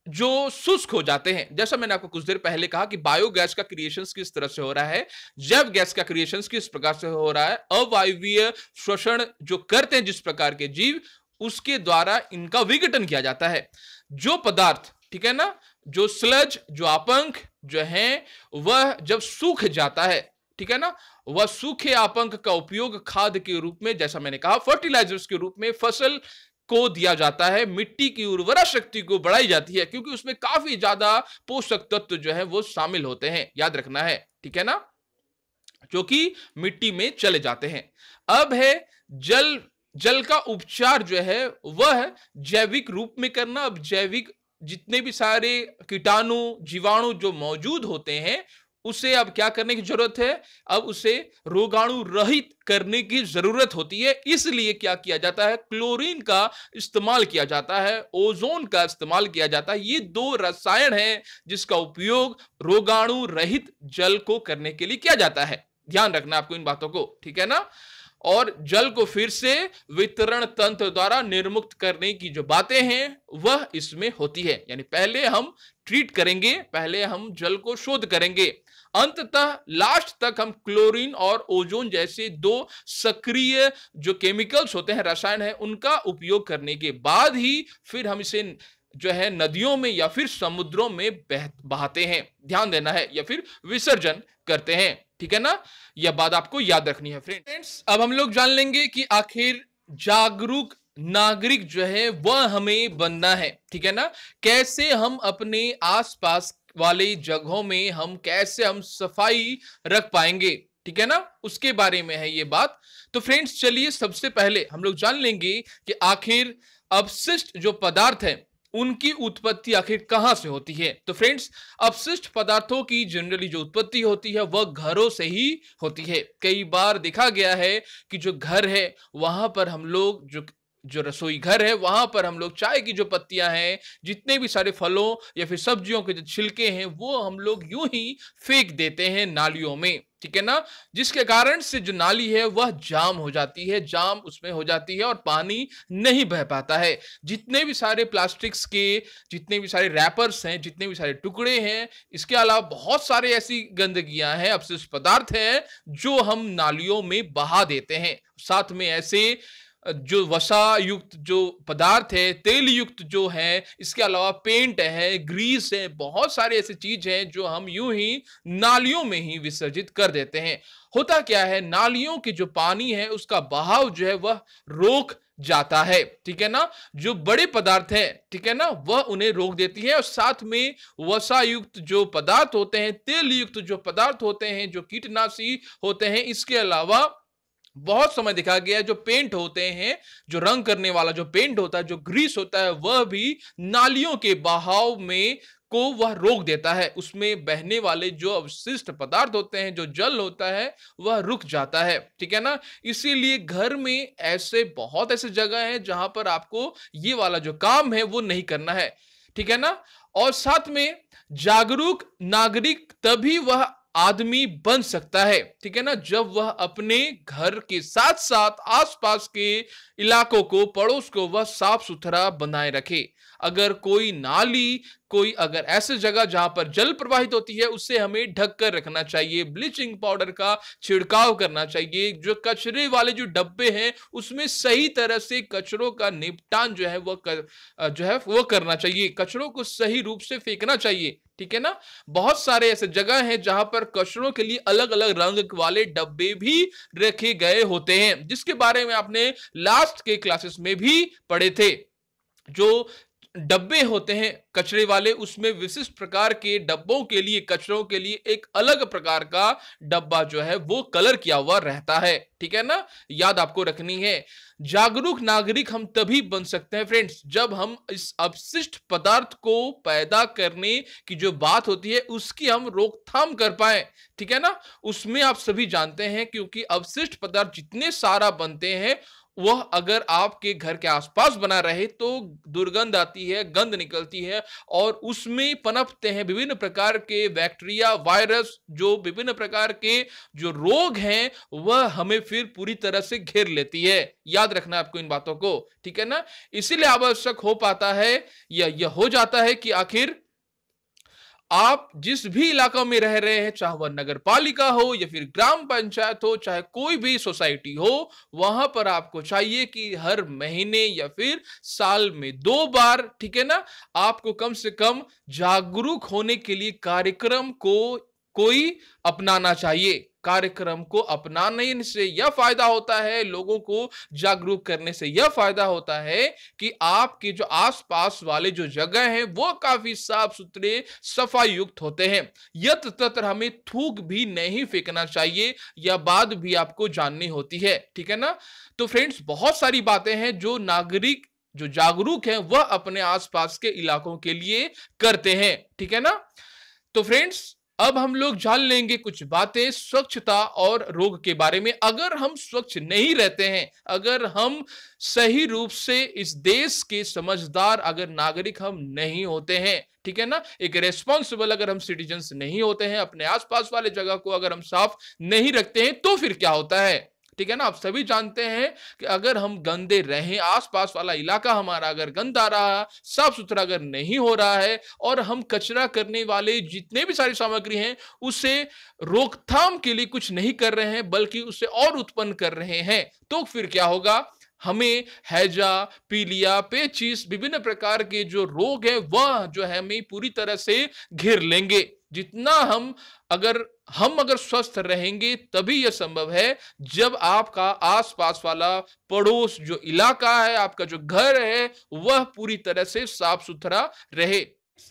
जो शुष्क हो जाते हैं, जैसा मैंने आपको कुछ देर पहले कहा कि बायोगैस का क्रिएशन किस तरह से हो रहा है, जैव गैस का क्रिएशन किस प्रकार से हो रहा है, अवायवीय श्वसन जो करते हैं जिस प्रकार के जीव, उसके द्वारा इनका विघटन किया जाता है। जो पदार्थ, ठीक है ना, जो स्लज, जो अपंक जो है वह जब सूख जाता है, ठीक है ना, वह सूखे अपंक का उपयोग खाद के रूप में, जैसा मैंने कहा फर्टिलाइजर्स के रूप में फसल को दिया जाता है। मिट्टी की उर्वरा शक्ति को बढ़ाई जाती है, क्योंकि उसमें काफी ज्यादा पोषक तत्व जो है वो शामिल होते हैं, याद रखना है, ठीक है ना, जो कि मिट्टी में चले जाते हैं। अब है जल का उपचार जो है वह जैविक रूप में करना। अब जैविक जितने भी सारे कीटाणु जीवाणु जो मौजूद होते हैं, उसे अब क्या करने की जरूरत है, अब उसे रोगाणु रहित करने की जरूरत होती है। इसलिए क्या किया जाता है, क्लोरीन का इस्तेमाल किया जाता है, ओजोन का इस्तेमाल किया जाता है। ये दो रसायन हैं जिसका उपयोग रोगाणु रहित जल को करने के लिए किया जाता है। ध्यान रखना आपको इन बातों को, ठीक है ना। और जल को फिर से वितरण तंत्र द्वारा निर्मुक्त करने की जो बातें हैं वह इसमें होती है। यानी पहले हम ट्रीट करेंगे, पहले हम जल को शोध करेंगे, अंततः लास्ट तक हम क्लोरीन और ओजोन जैसे दो सक्रिय जो केमिकल्स होते हैं, रसायन है, उनका उपयोग करने के बाद ही फिर हम इसे जो है नदियों में या फिर समुद्रों में बहाते हैं। ध्यान देना है, या फिर विसर्जन करते हैं, ठीक है ना। यह बात आपको याद रखनी है फ्रेंड्स। अब हम लोग जान लेंगे कि आखिर जागरूक नागरिक जो है वह हमें बनना है, ठीक है ना। कैसे हम अपने आसपास वाले जगहों में कैसे हम सफाई रख पाएंगे, ठीक है ना, उसके बारे में है ये बात। तो फ्रेंड्स चलिए सबसे पहले हम लोग जान लेंगे कि आखिर अपशिष्ट जो पदार्थ है उनकी उत्पत्ति आखिर कहां से होती है। तो फ्रेंड्स अपशिष्ट पदार्थों की जनरली जो उत्पत्ति होती है वह घरों से ही होती है। कई बार देखा गया है कि जो घर है वहां पर हम लोग जो रसोई घर है वहां पर हम लोग चाय की जो पत्तियां हैं, जितने भी सारे फलों या फिर सब्जियों के जो छिलके हैं वो हम लोग यूं ही फेंक देते हैं नालियों में, ठीक है ना, जिसके कारण से जो नाली है वह जाम हो जाती है, जाम उसमें हो जाती है और पानी नहीं बह पाता है। जितने भी सारे प्लास्टिक्स के जितने भी सारे रैपर्स हैं, जितने भी सारे टुकड़े हैं, इसके अलावा बहुत सारे ऐसी गंदगियां हैं, अपशिष्ट पदार्थ हैं जो हम नालियों में बहा देते हैं। साथ में ऐसे जो वसा युक्त जो पदार्थ है, तेल युक्त जो है, इसके अलावा पेंट है, ग्रीस है, बहुत सारे ऐसी चीज है जो हम यूं ही नालियों में ही विसर्जित कर देते हैं। होता क्या है, नालियों की जो पानी है उसका बहाव जो है वह रोक जाता है, ठीक है ना। जो बड़े पदार्थ है, ठीक है ना, वह उन्हें रोक देती है और साथ में वसा युक्त जो पदार्थ होते हैं, तेल युक्त जो पदार्थ होते हैं, जो कीटनाशी होते हैं, इसके अलावा बहुत समय देखा गया है जो पेंट होते हैं, जो रंग करने वाला जो पेंट होता है, जो ग्रीस होता है, वह भी नालियों के बहाव में को वह रोक देता है। उसमें बहने वाले जो अवशिष्ट पदार्थ होते हैं, जो जल होता है, वह रुक जाता है, ठीक है ना। इसीलिए घर में ऐसे बहुत ऐसे जगह हैं जहां पर आपको ये वाला जो काम है वो नहीं करना है, ठीक है ना। और साथ में जागरूक नागरिक तभी वह आदमी बन सकता है, ठीक है ना, जब वह अपने घर के साथ साथ आसपास के इलाकों को, पड़ोस को वह साफ सुथरा बनाए रखे। अगर कोई नाली, कोई अगर ऐसी जगह जहां पर जल प्रवाहित होती है, उसे हमें ढक कर रखना चाहिए, ब्लीचिंग पाउडर का छिड़काव करना चाहिए। जो कचरे वाले जो डब्बे हैं उसमें सही तरह से कचरों का निपटान जो है वो करना चाहिए, कचरों को सही रूप से फेंकना चाहिए, ठीक है ना। बहुत सारे ऐसे जगह हैं जहां पर कचरों के लिए अलग अलग रंग वाले डब्बे भी रखे गए होते हैं, जिसके बारे में आपने लास्ट के क्लासेस में भी पढ़े थे। जो डब्बे होते हैं कचरे वाले, उसमें विशिष्ट प्रकार के डब्बों के लिए, कचरों के लिए एक अलग प्रकार का डब्बा जो है वो कलर किया हुआ रहता है, ठीक है ना, याद आपको रखनी है। जागरूक नागरिक हम तभी बन सकते हैं फ्रेंड्स, जब हम इस अपशिष्ट पदार्थ को पैदा करने की जो बात होती है उसकी हम रोकथाम कर पाए, ठीक है ना। उसमें आप सभी जानते हैं, क्योंकि अपशिष्ट पदार्थ जितने सारा बनते हैं वह अगर आपके घर के आसपास बना रहे तो दुर्गंध आती है, गंध निकलती है और उसमें पनपते हैं विभिन्न प्रकार के बैक्टीरिया, वायरस, जो विभिन्न प्रकार के जो रोग हैं वह हमें फिर पूरी तरह से घेर लेती है। याद रखना आपको इन बातों को, ठीक है ना। इसीलिए आवश्यक हो पाता है या यह हो जाता है कि आखिर आप जिस भी इलाका में रह रहे हैं, चाहे वह नगर पालिका हो या फिर ग्राम पंचायत हो, चाहे कोई भी सोसाइटी हो, वहां पर आपको चाहिए कि हर महीने या फिर साल में 2 बार, ठीक है ना, आपको कम से कम जागरूक होने के लिए कार्यक्रम को कोई अपनाना चाहिए। कार्यक्रम को अपनाने से यह फायदा होता है, लोगों को जागरूक करने से यह फायदा होता है कि आपके जो आसपास वाले जो जगह हैं वो काफी साफ सुथरे, सफाई युक्त होते हैं। यत्र तत्र हमें थूक भी नहीं फेंकना चाहिए, यह बात भी आपको जाननी होती है, ठीक है ना। तो फ्रेंड्स, बहुत सारी बातें हैं जो नागरिक जो जागरूक हैं वह अपने आसपास के इलाकों के लिए करते हैं, ठीक है ना। तो फ्रेंड्स, अब हम लोग जान लेंगे कुछ बातें स्वच्छता और रोग के बारे में। अगर हम स्वच्छ नहीं रहते हैं, अगर हम सही रूप से इस देश के समझदार अगर नागरिक हम नहीं होते हैं, ठीक है ना, एक रेस्पॉन्सिबल अगर हम सिटीजन्स नहीं होते हैं, अपने आसपास वाले जगह को अगर हम साफ नहीं रखते हैं, तो फिर क्या होता है, ठीक है ना। आप सभी जानते हैं कि अगर हम गंदे रहें, आसपास वाला इलाका हमारा अगर गंदा रहा, साफ सुथरा अगर नहीं हो रहा है और हम कचरा करने वाले जितने भी सारी सामग्री हैं उसे रोकथाम के लिए कुछ नहीं कर रहे हैं बल्कि उसे और उत्पन्न कर रहे हैं, तो फिर क्या होगा, हमें हैजा, पीलिया, पेचिस, विभिन्न प्रकार के जो रोग हैं वह जो है हमें पूरी तरह से घेर लेंगे। जितना हम अगर स्वस्थ रहेंगे तभी यह संभव है जब आपका आसपास वाला पड़ोस जो इलाका है, आपका जो घर है, वह पूरी तरह से साफ सुथरा रहे।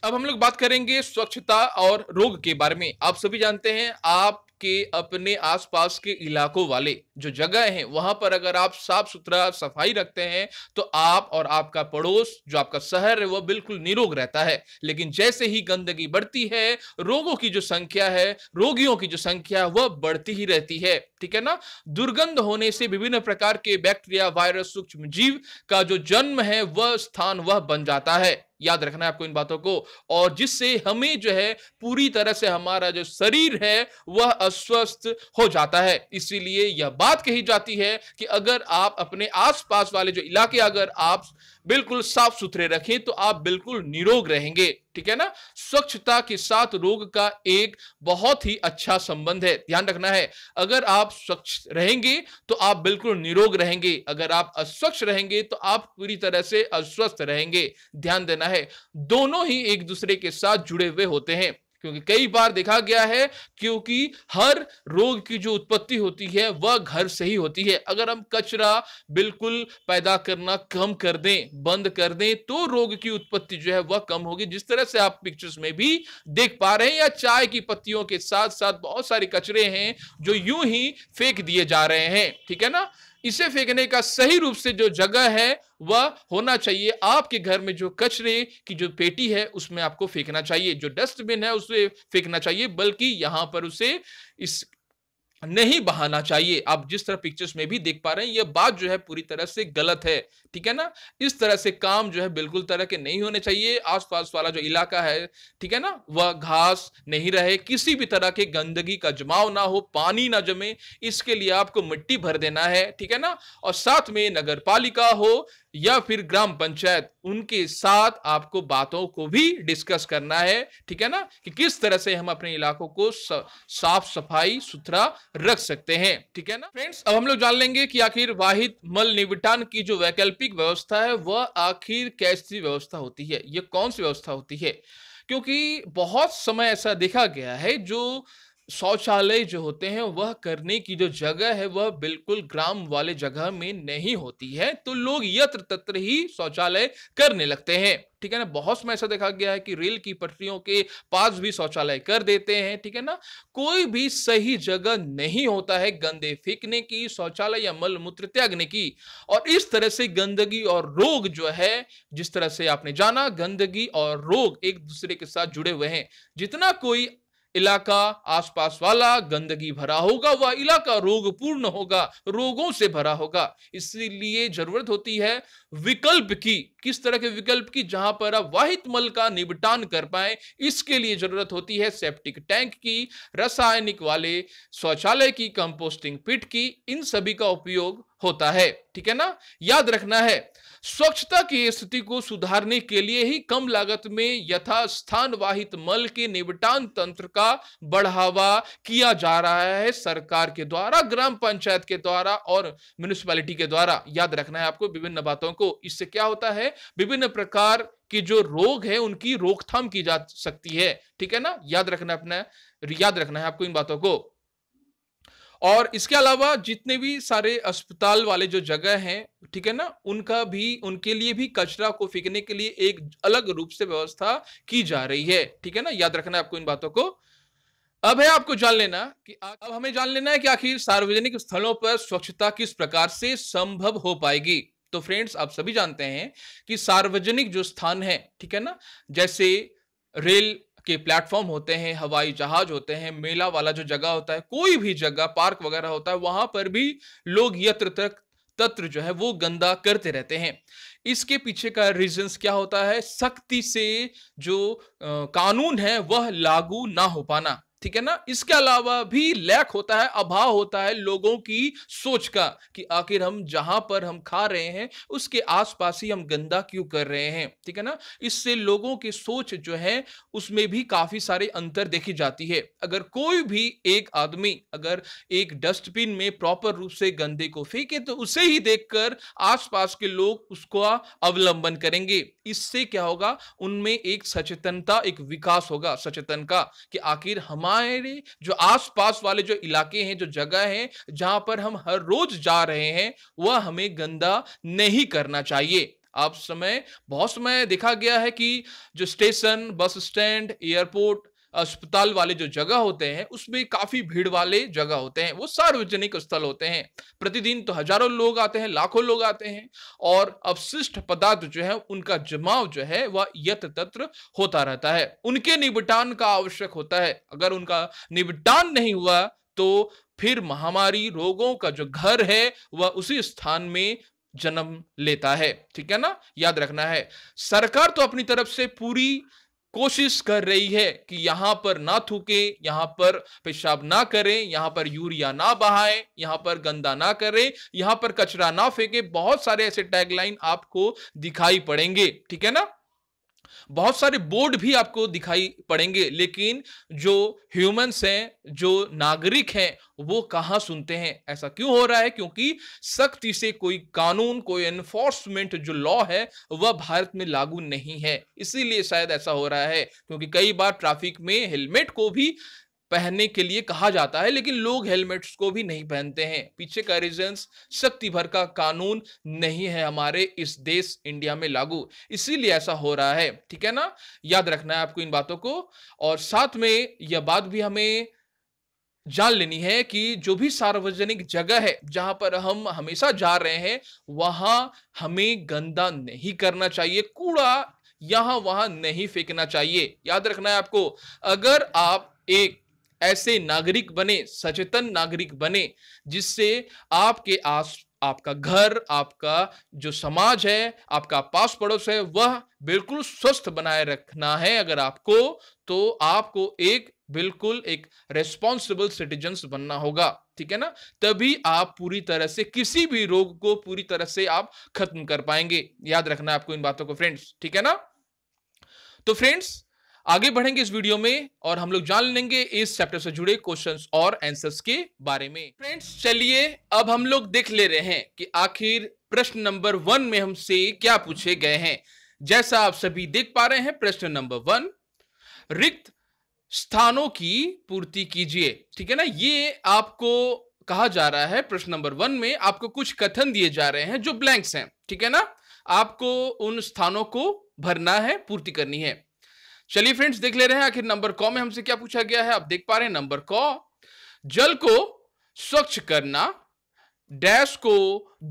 अब हम लोग बात करेंगे स्वच्छता और रोग के बारे में। आप सभी जानते हैं, आपके अपने आसपास के इलाकों वाले जो जगह हैं वहां पर अगर आप साफ सुथरा सफाई रखते हैं तो आप और आपका पड़ोस जो आपका शहर है वह बिल्कुल निरोग रहता है। लेकिन जैसे ही गंदगी बढ़ती है, रोगों की जो संख्या है, रोगियों की जो संख्या वह बढ़ती ही रहती है, ठीक है ना। दुर्गंध होने से विभिन्न प्रकार के बैक्टीरिया, वायरस, सूक्ष्म जीव का जो जन्म है वह स्थान वह बन जाता है। याद रखना है आपको इन बातों को, और जिससे हमें जो है पूरी तरह से हमारा जो शरीर है वह अस्वस्थ हो जाता है। इसीलिए यह बात कही जाती है कि अगर आप अपने आसपास वाले जो इलाके अगर आप बिल्कुल साफ सुथरे रखें तो आप बिल्कुल निरोग रहेंगे, ठीक है ना। स्वच्छता के साथ रोग का एक बहुत ही अच्छा संबंध है, ध्यान रखना है। अगर आप स्वच्छ रहेंगे तो आप बिल्कुल निरोग रहेंगे, अगर आप अस्वच्छ रहेंगे तो आप पूरी तरह से अस्वस्थ रहेंगे। ध्यान देना है, दोनों ही एक दूसरे के साथ जुड़े हुए होते हैं, क्योंकि कई बार देखा गया है क्योंकि हर रोग की जो उत्पत्ति होती है वह घर से ही होती है। अगर हम कचरा बिल्कुल पैदा करना कम कर दें, बंद कर दें, तो रोग की उत्पत्ति जो है वह कम होगी। जिस तरह से आप पिक्चर्स में भी देख पा रहे हैं, या चाय की पत्तियों के साथ साथ बहुत सारे कचरे हैं जो यूं ही फेंक दिए जा रहे हैं, ठीक है ना। इसे फेंकने का सही रूप से जो जगह है वह होना चाहिए आपके घर में, जो कचरे की जो पेटी है उसमें आपको फेंकना चाहिए, जो डस्टबिन है उसमें फेंकना चाहिए, बल्कि यहां पर उसे इस नहीं बहाना चाहिए। आप जिस तरह पिक्चर्स में भी देख पा रहे हैं, यह बात जो है पूरी तरह से गलत है, ठीक है ना। इस तरह से काम जो है बिल्कुल तरह के नहीं होने चाहिए। आसपास वाला जो इलाका है, ठीक है ना, वह घास नहीं रहे, किसी भी तरह के गंदगी का जमाव ना हो, पानी ना जमे, इसके लिए आपको मिट्टी भर देना है, ठीक है ना। और साथ में नगर पालिका हो या फिर ग्राम पंचायत, उनके साथ आपको बातों को भी डिस्कस करना है, ठीक है ना, कि किस तरह से हम अपने इलाकों को साफ सफाई सुथरा रख सकते हैं, ठीक है ना। फ्रेंड्स, अब हम लोग जान लेंगे कि आखिर वाहिद मल निपटान की जो वैकल्पिक व्यवस्था है वह आखिर कैसी व्यवस्था होती है, ये कौन सी व्यवस्था होती है। क्योंकि बहुत समय ऐसा देखा गया है जो शौचालय जो होते हैं वह करने की जो जगह है वह बिल्कुल ग्राम वाले जगह में नहीं होती है, तो लोग यत्र तत्र ही शौचालय करने लगते हैं, ठीक है ना। बहुत समय ऐसा देखा गया है कि रेल की पटरियों के पास भी शौचालय कर देते हैं, ठीक है ना। कोई भी सही जगह नहीं होता है गंदे फेंकने की, शौचालय या मल मूत्र त्यागने की, और इस तरह से गंदगी और रोग जो है, जिस तरह से आपने जाना, गंदगी और रोग एक दूसरे के साथ जुड़े हुए हैं। जितना कोई इलाका आसपास वाला गंदगी भरा होगा वह इलाका रोगपूर्ण होगा, रोगों से भरा होगा। इसलिए जरूरत होती है विकल्प की। किस तरह के विकल्प की? जहां पर आप वाहित मल का निपटान कर पाए, इसके लिए जरूरत होती है सेप्टिक टैंक की, रासायनिक वाले शौचालय की, कंपोस्टिंग पिट की, इन सभी का उपयोग होता है, ठीक है ना। याद रखना है, स्वच्छता की स्थिति को सुधारने के लिए ही कम लागत में यथास्थान वाहित मल के निपटान तंत्र का बढ़ावा किया जा रहा है, सरकार के द्वारा, ग्राम पंचायत के द्वारा और म्युनिसिपैलिटी के द्वारा। याद रखना है आपको विभिन्न बातों को। इससे क्या होता है, विभिन्न प्रकार के जो रोग है उनकी रोकथाम की जा सकती है, ठीक है ना। याद रखना है आपको इन बातों को। और इसके अलावा जितने भी सारे अस्पताल वाले जो जगह हैं, ठीक है ना, उनके लिए भी कचरा को फेंकने के लिए एक अलग रूप से व्यवस्था की जा रही है, ठीक है ना। याद रखना है आपको इन बातों को। अब हमें जान लेना है कि आखिर सार्वजनिक स्थलों पर स्वच्छता किस प्रकार से संभव हो पाएगी। तो फ्रेंड्स, आप सभी जानते हैं कि सार्वजनिक जो स्थान है, ठीक है ना, जैसे रेल के प्लेटफॉर्म होते हैं, हवाई जहाज होते हैं, मेला वाला जो जगह होता है, कोई भी जगह, पार्क वगैरह होता है, वहां पर भी लोग यत्र तत्र जो है वो गंदा करते रहते हैं। इसके पीछे का रीजंस क्या होता है? सख्ती से जो कानून है वह लागू ना हो पाना, ठीक है ना। इसके अलावा भी लैक होता है, अभाव होता है लोगों की सोच का, कि आखिर हम जहां पर हम खा रहे हैं उसके आसपास ही हम गंदा क्यों कर रहे हैं, ठीक है ना। इससे लोगों की सोच जो है उसमें भी काफी सारे अंतर देखी जाती है। अगर कोई भी एक आदमी अगर एक डस्टबिन में प्रॉपर रूप से गंदे को फेंके तो उसे ही देखकर आसपास के लोग उसको अवलंबन करेंगे। इससे क्या होगा, उनमें एक सचेतनता, एक विकास होगा सचेतन का, कि आखिर हमारे जो आसपास वाले जो इलाके हैं, जो जगह हैं जहां पर हम हर रोज जा रहे हैं, वह हमें गंदा नहीं करना चाहिए। बहुत समय देखा गया है कि जो स्टेशन, बस स्टैंड, एयरपोर्ट, अस्पताल वाले जो जगह होते हैं उसमें काफी भीड़ वाले जगह होते हैं, वो सार्वजनिक स्थल होते हैं। प्रतिदिन तो हजारों लोग आते हैं, लाखों लोग आते हैं, और अपशिष्ट पदार्थ जो है उनका जमाव जो है वह यत्र तत्र होता रहता है। उनके निपटान का आवश्यक होता है। अगर उनका निपटान नहीं हुआ तो फिर महामारी, रोगों का जो घर है वह उसी स्थान में जन्म लेता है, ठीक है ना। याद रखना है, सरकार तो अपनी तरफ से पूरी कोशिश कर रही है कि यहां पर ना थूके, यहां पर पेशाब ना करें, यहां पर यूरिया ना बहाएं, यहां पर गंदा ना करें, यहां पर कचरा ना फेंके। बहुत सारे ऐसे टैगलाइन आपको दिखाई पड़ेंगे, ठीक है ना। बहुत सारे बोर्ड भी आपको दिखाई पड़ेंगे, लेकिन जो ह्यूमंस हैं, जो नागरिक हैं, वो कहां सुनते हैं। ऐसा क्यों हो रहा है? क्योंकि सख्ती से कोई कानून, कोई एनफोर्समेंट जो लॉ है वह भारत में लागू नहीं है। इसीलिए शायद ऐसा हो रहा है, क्योंकि कई बार ट्रैफिक में हेलमेट को भी पहनने के लिए कहा जाता है, लेकिन लोग हेलमेट्स को भी नहीं पहनते हैं। पीछे का रीजंस, शक्ति भर का कानून नहीं है हमारे इस देश इंडिया में लागू, इसीलिए ऐसा हो रहा है, ठीक है ना। याद रखना है आपको इन बातों को। और साथ में यह बात भी हमें जान लेनी है कि जो भी सार्वजनिक जगह है जहां पर हम हमेशा जा रहे हैं, वहां हमें गंदा नहीं करना चाहिए, कूड़ा यहां वहां नहीं फेंकना चाहिए। याद रखना है आपको। अगर आप एक ऐसे नागरिक बने, सचेतन नागरिक बने, जिससे आपके आस, आपका घर, आपका जो समाज है, आपका पास पड़ोस है, वह बिल्कुल स्वस्थ बनाए रखना है अगर आपको, तो आपको एक बिल्कुल एक रेस्पॉन्सिबल सिटीजन्स बनना होगा, ठीक है ना। तभी आप पूरी तरह से किसी भी रोग को पूरी तरह से आप खत्म कर पाएंगे। याद रखना है आपको इन बातों को फ्रेंड्स, ठीक है ना। तो फ्रेंड्स, आगे बढ़ेंगे इस वीडियो में और हम लोग जान लेंगे इस चैप्टर से जुड़े क्वेश्चंस और आंसर्स के बारे में। फ्रेंड्स, चलिए अब हम लोग देख ले रहे हैं कि आखिर प्रश्न नंबर 1 में हमसे क्या पूछे गए हैं। जैसा आप सभी देख पा रहे हैं, प्रश्न नंबर 1, रिक्त स्थानों की पूर्ति कीजिए, ठीक है ना। ये आपको कहा जा रहा है, प्रश्न नंबर 1 में आपको कुछ कथन दिए जा रहे हैं जो ब्लैंक्स हैं, ठीक है ना। आपको उन स्थानों को भरना है, पूर्ति करनी है। चलिए फ्रेंड्स, देख ले रहे हैं आखिर नंबर क में हमसे क्या पूछा गया है। आप देख पा रहे हैं नंबर क, जल को स्वच्छ करना डैश को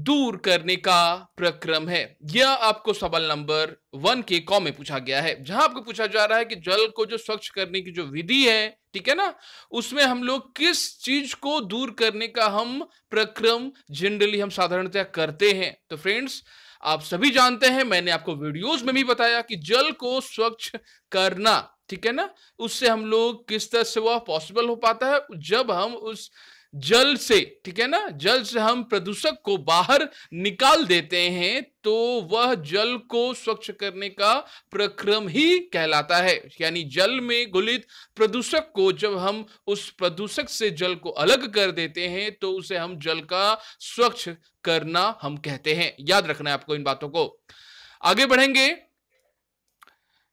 दूर करने का प्रक्रम है। यह आपको सवाल नंबर 1 के क में पूछा गया है, जहां आपको पूछा जा रहा है कि जल को जो स्वच्छ करने की जो विधि है, ठीक है ना, उसमें हम लोग किस चीज को दूर करने का हम प्रक्रम जनरली हम साधारणतः करते हैं। तो फ्रेंड्स, आप सभी जानते हैं, मैंने आपको वीडियोस में भी बताया कि जल को स्वच्छ करना, ठीक है ना, उससे हम लोग किस तरह से वह पॉसिबल हो पाता है, जब हम उस जल से, ठीक है ना, जल से हम प्रदूषक को बाहर निकाल देते हैं, तो वह जल को स्वच्छ करने का प्रक्रम ही कहलाता है। यानी जल में घुलित प्रदूषक को जब हम उस प्रदूषक से जल को अलग कर देते हैं, तो उसे हम जल का स्वच्छ करना हम कहते हैं। याद रखना है आपको इन बातों को। आगे बढ़ेंगे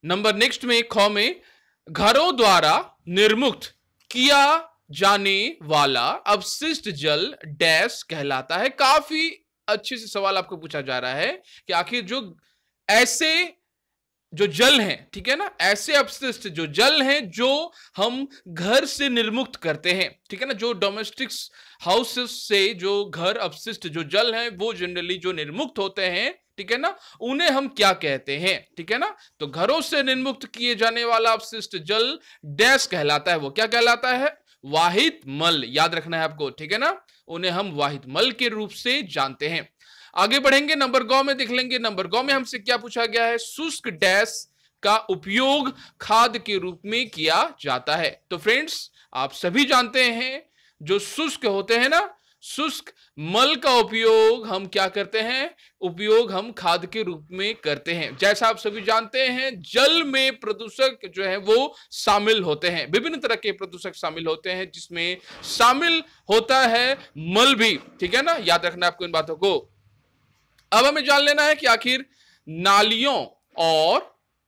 नंबर नेक्स्ट में, ख में, घरों द्वारा निर्मुक्त किया जाने वाला अपशिष्ट जल डैश कहलाता है। काफी अच्छे से सवाल आपको पूछा जा रहा है कि आखिर जो ऐसे जो जल हैं, ठीक है ना, ऐसे अपशिष्ट जो जल हैं जो हम घर से निर्मुक्त करते हैं, ठीक है ना, जो डोमेस्टिक हाउसेस से जो घर अपशिष्ट जो जल हैं वो जनरली जो निर्मुक्त होते हैं, ठीक है ना, उन्हें हम क्या कहते हैं, ठीक है ना। तो घरों से निर्मुक्त किए जाने वाला अपशिष्ट जल डैश कहलाता है। वो क्या कहलाता है? वाहित मल। याद रखना है आपको, ठीक है ना, उन्हें हम वाहित मल के रूप से जानते हैं। आगे बढ़ेंगे, नंबर ग में देख लेंगे। नंबर ग में हमसे क्या पूछा गया है? शुष्क डैश का उपयोग खाद के रूप में किया जाता है। तो फ्रेंड्स, आप सभी जानते हैं जो शुष्क होते हैं ना, शुष्क मल का उपयोग हम क्या करते हैं? उपयोग हम खाद के रूप में करते हैं। जैसा आप सभी जानते हैं, जल में प्रदूषक जो है वो शामिल होते हैं, विभिन्न तरह के प्रदूषक शामिल होते हैं, जिसमें शामिल होता है मल भी, ठीक है ना। याद रखना आपको इन बातों को। अब हमें जान लेना है कि आखिर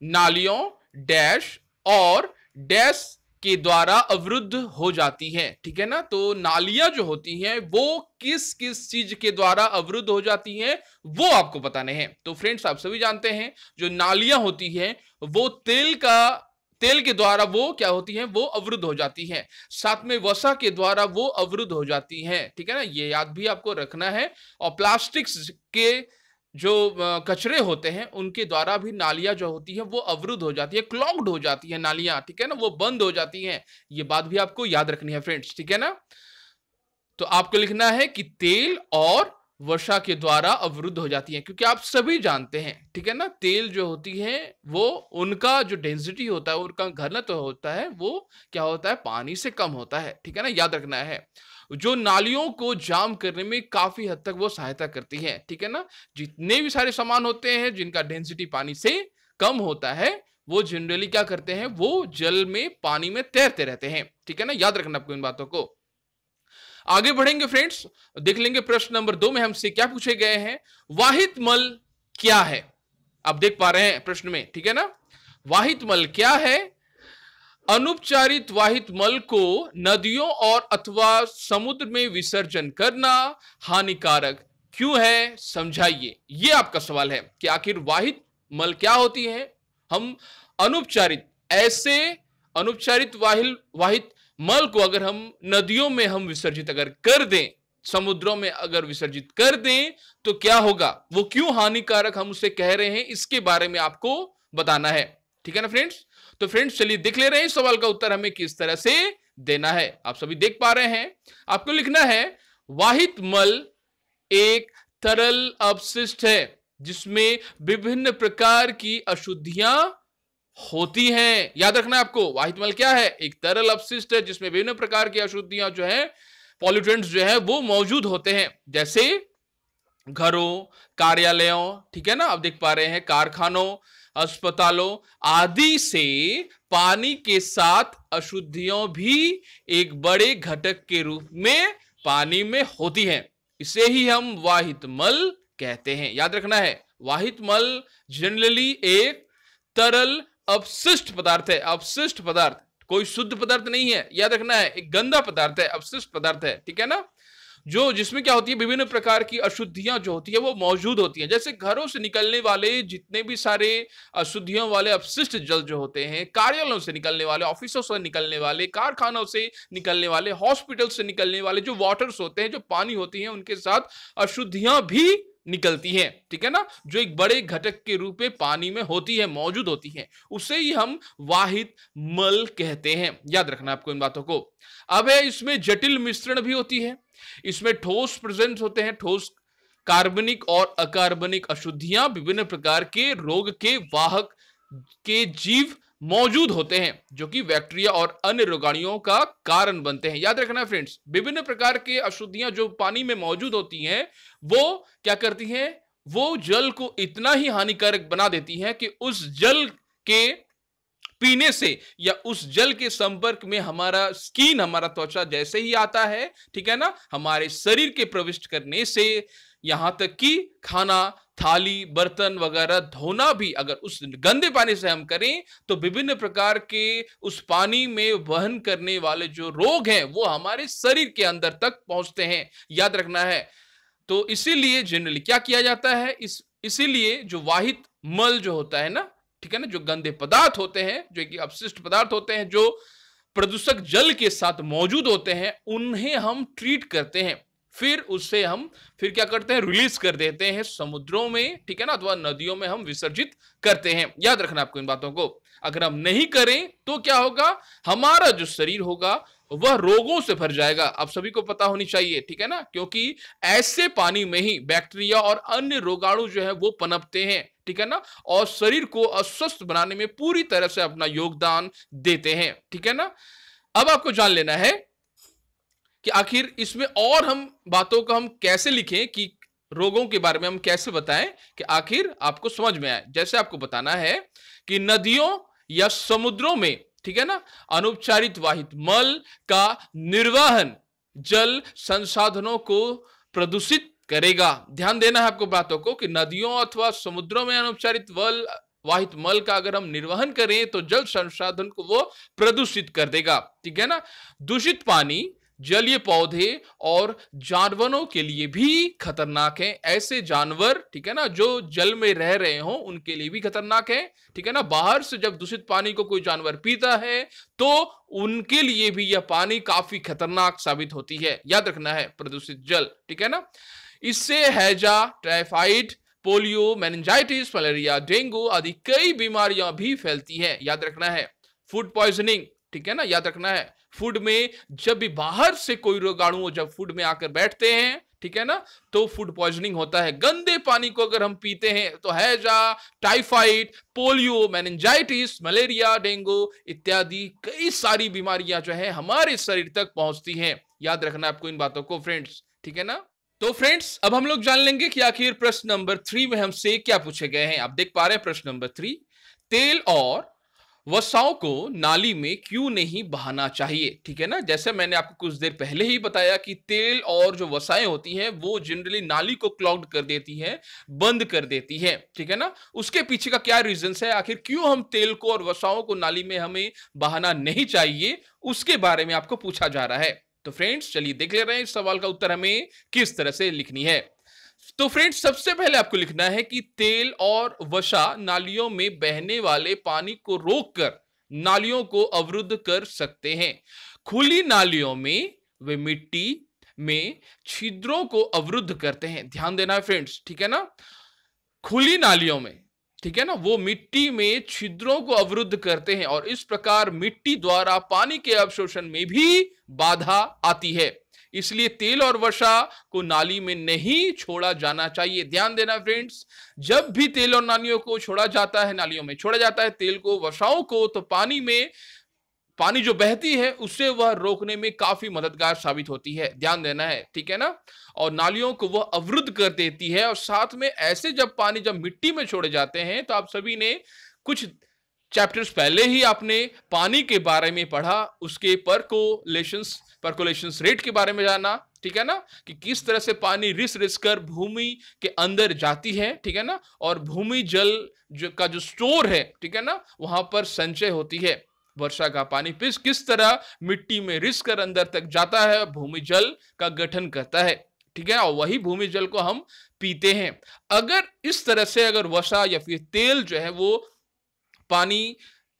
नालियों डैश और डैश के द्वारा अवरुद्ध हो जाती हैं, ठीक है ना। तो नालियां जो होती हैं वो किस किस चीज के द्वारा अवरुद्ध हो जाती हैं वो आपको बताने हैं। तो फ्रेंड्स, आप सभी जानते हैं जो नालियां होती हैं वो तेल के द्वारा वो क्या होती हैं? वो अवरुद्ध हो जाती हैं। साथ में वसा के द्वारा वो अवरुद्ध हो जाती हैं, ठीक है ना, ये याद भी आपको रखना है। और प्लास्टिक्स के जो कचरे होते हैं उनके द्वारा भी नालियां जो होती हैं वो अवरुद्ध हो जाती है, क्लॉग्ड हो जाती है नालियां, ठीक है ना, वो बंद हो जाती हैं। ये बात भी आपको याद रखनी है फ्रेंड्स, ठीक है ना। तो आपको लिखना है कि तेल और वर्षा के द्वारा अवरुद्ध हो जाती हैं, क्योंकि आप सभी जानते हैं, ठीक है ना, तेल जो होती है वो उनका जो डेंसिटी होता है, उनका घनत्व होता है, वो क्या होता है, पानी से कम होता है, ठीक है ना, याद रखना है। जो नालियों को जाम करने में काफी हद तक वो सहायता करती है, ठीक है ना। जितने भी सारे सामान होते हैं जिनका डेंसिटी पानी से कम होता है, वो जनरली क्या करते हैं, वो जल में, पानी में तैरते रहते हैं, ठीक है ना, याद रखना आपको इन बातों को। आगे बढ़ेंगे फ्रेंड्स, देख लेंगे प्रश्न नंबर 2 में हमसे क्या पूछे गए हैं। वाहित मल क्या है? आप देख पा रहे हैं प्रश्न में, ठीक है ना। वाहित मल क्या है? अनुपचारित वाहित मल को नदियों और अथवा समुद्र में विसर्जन करना हानिकारक क्यों है, समझाइए। ये आपका सवाल है कि आखिर वाहित मल क्या होती है। हम अनुपचारित, ऐसे अनुपचारित वाहित मल को अगर हम नदियों में हम विसर्जित अगर कर दें, समुद्रों में अगर विसर्जित कर दें, तो क्या होगा, वो क्यों हानिकारक हम उसे कह रहे हैं, इसके बारे में आपको बताना है, ठीक है ना फ्रेंड्स। तो फ्रेंड्स चलिए देख ले रहे हैं इस सवाल का उत्तर हमें किस तरह से देना है। आप सभी देख पा रहे हैं, आपको लिखना है वाहित मल एक तरल अपशिष्ट है जिसमें विभिन्न प्रकार की अशुद्धियां होती हैं। याद रखना है आपको, वाहित मल क्या है, एक तरल अपशिष्ट है जिसमें विभिन्न प्रकार की अशुद्धियां जो है, पॉल्यूटेंट्स जो है वो मौजूद होते हैं, जैसे घरों, कार्यालयों, ठीक है ना, आप देख पा रहे हैं, कारखानों, अस्पतालों आदि से पानी के साथ अशुद्धियों भी एक बड़े घटक के रूप में पानी में होती हैं। इसे ही हम वाहित मल कहते हैं। याद रखना है, वाहित मल जनरली एक तरल अपशिष्ट पदार्थ है। अपशिष्ट पदार्थ, कोई शुद्ध पदार्थ नहीं है, याद रखना है, एक गंदा पदार्थ है, अपशिष्ट पदार्थ है, ठीक है ना, जो जिसमें क्या होती है, विभिन्न प्रकार की अशुद्धियां जो होती है वो मौजूद होती हैं। जैसे घरों से निकलने वाले जितने भी सारे अशुद्धियों वाले अपशिष्ट जल जो होते हैं, कार्यालयों से निकलने वाले, ऑफिसों से निकलने वाले, कारखानों से निकलने वाले, हॉस्पिटल से निकलने वाले जो वाटर्स होते हैं, जो पानी होती है, उनके साथ अशुद्धियां भी निकलती हैं, ठीक है ना, जो एक बड़े घटक के रूप में पानी में होती है, मौजूद होती है, उसे ही हम वाहित मल कहते हैं। याद रखना आपको इन बातों को। अब है, इसमें जटिल मिश्रण भी होती है, इसमें ठोस प्रेजेंट होते हैं, ठोस कार्बनिक और अकार्बनिक अशुद्धियां, विभिन्न प्रकार के रोग के वाहक के जीव मौजूद होते हैं जो कि बैक्टीरिया और अन्य रोगाणुओं का कारण बनते हैं। याद रखना फ्रेंड्स, विभिन्न प्रकार के अशुद्धियां जो पानी में मौजूद होती हैं, वो क्या करती हैं, वो जल को इतना ही हानिकारक बना देती हैं कि उस जल के पीने से या उस जल के संपर्क में हमारा स्किन, हमारा त्वचा जैसे ही आता है, ठीक है ना, हमारे शरीर के प्रविष्ट करने से यहां तक कि खाना, थाली, बर्तन वगैरह धोना भी अगर उस गंदे पानी से हम करें, तो विभिन्न प्रकार के उस पानी में वहन करने वाले जो रोग हैं वो हमारे शरीर के अंदर तक पहुंचते हैं। याद रखना है। तो इसीलिए जनरली क्या किया जाता है, इसीलिए जो वाहित मल जो होता है ना, ठीक है ना, जो गंदे पदार्थ होते हैं, जो कि अपशिष्ट पदार्थ होते हैं, जो प्रदूषक जल के साथ मौजूद होते हैं, उन्हें हम ट्रीट करते हैं, फिर उससे हम फिर क्या करते हैं, रिलीज कर देते हैं समुद्रों में, ठीक है ना, अथवा नदियों में हम विसर्जित करते हैं। याद रखना आपको इन बातों को। अगर हम नहीं करें तो क्या होगा, हमारा जो शरीर होगा वह रोगों से भर जाएगा। आप सभी को पता होनी चाहिए, ठीक है ना, क्योंकि ऐसे पानी में ही बैक्टीरिया और अन्य रोगाणु जो है वो पनपते हैं, ठीक है ना, और शरीर को अस्वस्थ बनाने में पूरी तरह से अपना योगदान देते हैं, ठीक है ना। अब आपको जान लेना है कि आखिर इसमें और हम बातों को हम कैसे लिखें, कि रोगों के बारे में हम कैसे बताएं कि आखिर आपको समझ में आए। जैसे आपको बताना है कि नदियों या समुद्रों में, ठीक है ना, अनुपचारित वाहित मल का निर्वहन जल संसाधनों को प्रदूषित करेगा। ध्यान देना है आपको बातों को कि नदियों अथवा समुद्रों में अनुपचारित वाहित मल का अगर हम निर्वहन करें तो जल संसाधन को वो प्रदूषित कर देगा, ठीक है ना। दूषित पानी जलीय पौधे और जानवरों के लिए भी खतरनाक है। ऐसे जानवर, ठीक है ना, जो जल में रह रहे हो उनके लिए भी खतरनाक है, ठीक है ना। बाहर से जब दूषित पानी को कोई जानवर पीता है तो उनके लिए भी यह पानी काफी खतरनाक साबित होती है। याद रखना है, प्रदूषित जल, ठीक है ना। इससे हैजा, typhoid, polio, meningitis, malaria, dengue आदि कई बीमारियां भी फैलती हैं। याद रखना है। फूड पॉइजनिंग, ठीक है ना, याद रखना है। फूड में जब भी बाहर से कोई रोगाणु जब फूड में आकर बैठते हैं, ठीक है ना, तो फूड पॉइजनिंग होता है। गंदे पानी को अगर हम पीते हैं तो हैजा, typhoid, polio, meningitis, malaria, dengue इत्यादि कई सारी बीमारियां जो है हमारे शरीर तक पहुंचती हैं। याद रखना आपको इन बातों को फ्रेंड्स, ठीक है ना। तो फ्रेंड्स अब हम लोग जान लेंगे कि आखिर प्रश्न नंबर 3 में हमसे क्या पूछे गए हैं। आप देख पा रहे हैं प्रश्न नंबर 3, तेल और वसाओं को नाली में क्यों नहीं बहाना चाहिए, ठीक है ना। जैसे मैंने आपको कुछ देर पहले ही बताया कि तेल और जो वसाएं होती हैं वो जनरली नाली को क्लॉग्ड कर देती हैं, बंद कर देती हैं, ठीक है ना। उसके पीछे का क्या रीजन है, आखिर क्यों हम तेल को और वसाओं को नाली में हमें बहाना नहीं चाहिए, उसके बारे में आपको पूछा जा रहा है। तो फ्रेंड्स चलिए देख ले रहे हैं इस सवाल का उत्तर हमें किस तरह से लिखनी है। तो फ्रेंड्स सबसे पहले आपको लिखना है कि तेल और वसा नालियों में बहने वाले पानी को रोककर नालियों को अवरुद्ध कर सकते हैं। खुली नालियों में वे मिट्टी में छिद्रों को अवरुद्ध करते हैं। ध्यान देना है फ्रेंड्स, ठीक है ना। खुली नालियों में, ठीक है ना, वो मिट्टी में छिद्रों को अवरुद्ध करते हैं और इस प्रकार मिट्टी द्वारा पानी के अवशोषण में भी बाधा आती है। इसलिए तेल और वसा को नाली में नहीं छोड़ा जाना चाहिए। ध्यान देना फ्रेंड्स, जब भी तेल और नालियों को छोड़ा जाता है, नालियों में छोड़ा जाता है तेल को, वसाओं को, तो पानी जो बहती है उससे वह रोकने में काफी मददगार साबित होती है। ध्यान देना है, ठीक है ना। और नालियों को वह अवरुद्ध कर देती है। और साथ में ऐसे जब मिट्टी में छोड़े जाते हैं, तो आप सभी ने कुछ चैप्टर्स पहले ही आपने पानी के बारे में पढ़ा, उसके परकोलेशंस रेट के बारे में जाना, ठीक है ना, कि किस तरह से पानी रिस रिस कर भूमि के अंदर जाती है, ठीक है ना, और भूमि जल का जो स्टोर है, ठीक है ना, वहां पर संचय होती है। वर्षा का पानी किस तरह मिट्टी में रिस कर अंदर तक जाता है, भूमि जल का गठन करता है, ठीक है, और वही भूमि जल को हम पीते हैं। अगर इस तरह से अगर वसा या फिर तेल जो है वो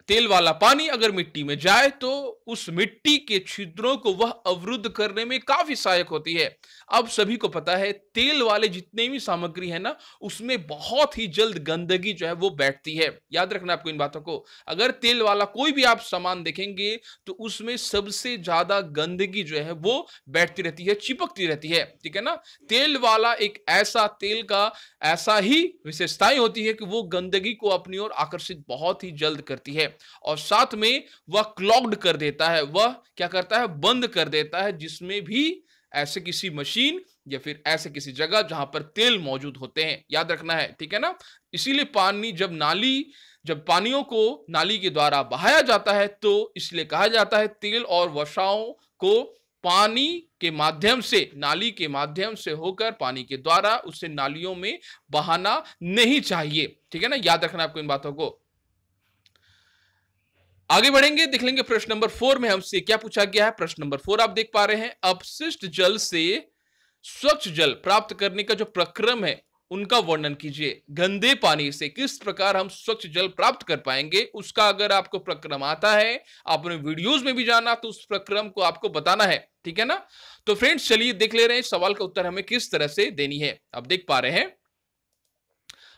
तेल वाला पानी अगर मिट्टी में जाए तो उस मिट्टी के छिद्रों को वह अवरुद्ध करने में काफी सहायक होती है। अब सभी को पता है तेल वाले जितने भी सामग्री है ना, उसमें बहुत ही जल्द गंदगी जो है वो बैठती है। याद रखना आपको इन बातों को। अगर तेल वाला कोई भी आप सामान देखेंगे तो उसमें सबसे ज्यादा गंदगी जो है वो बैठती रहती है, चिपकती रहती है, ठीक है ना। तेल वाला एक तेल का ऐसा ही विशेषताएं होती है कि वो गंदगी को अपनी ओर आकर्षित बहुत ही जल्द करती है और साथ में वह क्लॉग्ड कर देता है, वह क्या करता है, बंद कर देता है, जिसमें भी ऐसे किसी मशीन या फिर ऐसे किसी जगह जहां पर तेल मौजूद होते हैं। याद रखना है, ठीक है ना। इसीलिए जब पानियों को नाली के द्वारा बहाया जाता है तो इसलिए कहा जाता है तेल और वसाओं को पानी के माध्यम से, नाली के माध्यम से होकर पानी के द्वारा उसे नालियों में बहाना नहीं चाहिए, ठीक है ना। याद रखना आपको इन बातों को। आगे बढ़ेंगे, देख लेंगे प्रश्न नंबर 4 में हमसे क्या पूछा गया है। प्रश्न नंबर 4 आप देख पा रहे हैं, अपशिष्ट जल से स्वच्छ जल प्राप्त करने का जो प्रक्रम है उनका वर्णन कीजिए। गंदे पानी से किस प्रकार हम स्वच्छ जल प्राप्त कर पाएंगे, उसका अगर आपको प्रक्रम आता है, आपने वीडियोस में भी जाना, तो उस प्रक्रम को आपको बताना है, ठीक है ना। तो फ्रेंड्स चलिए देख ले रहे हैं सवाल का उत्तर हमें किस तरह से देनी है। आप देख पा रहे हैं,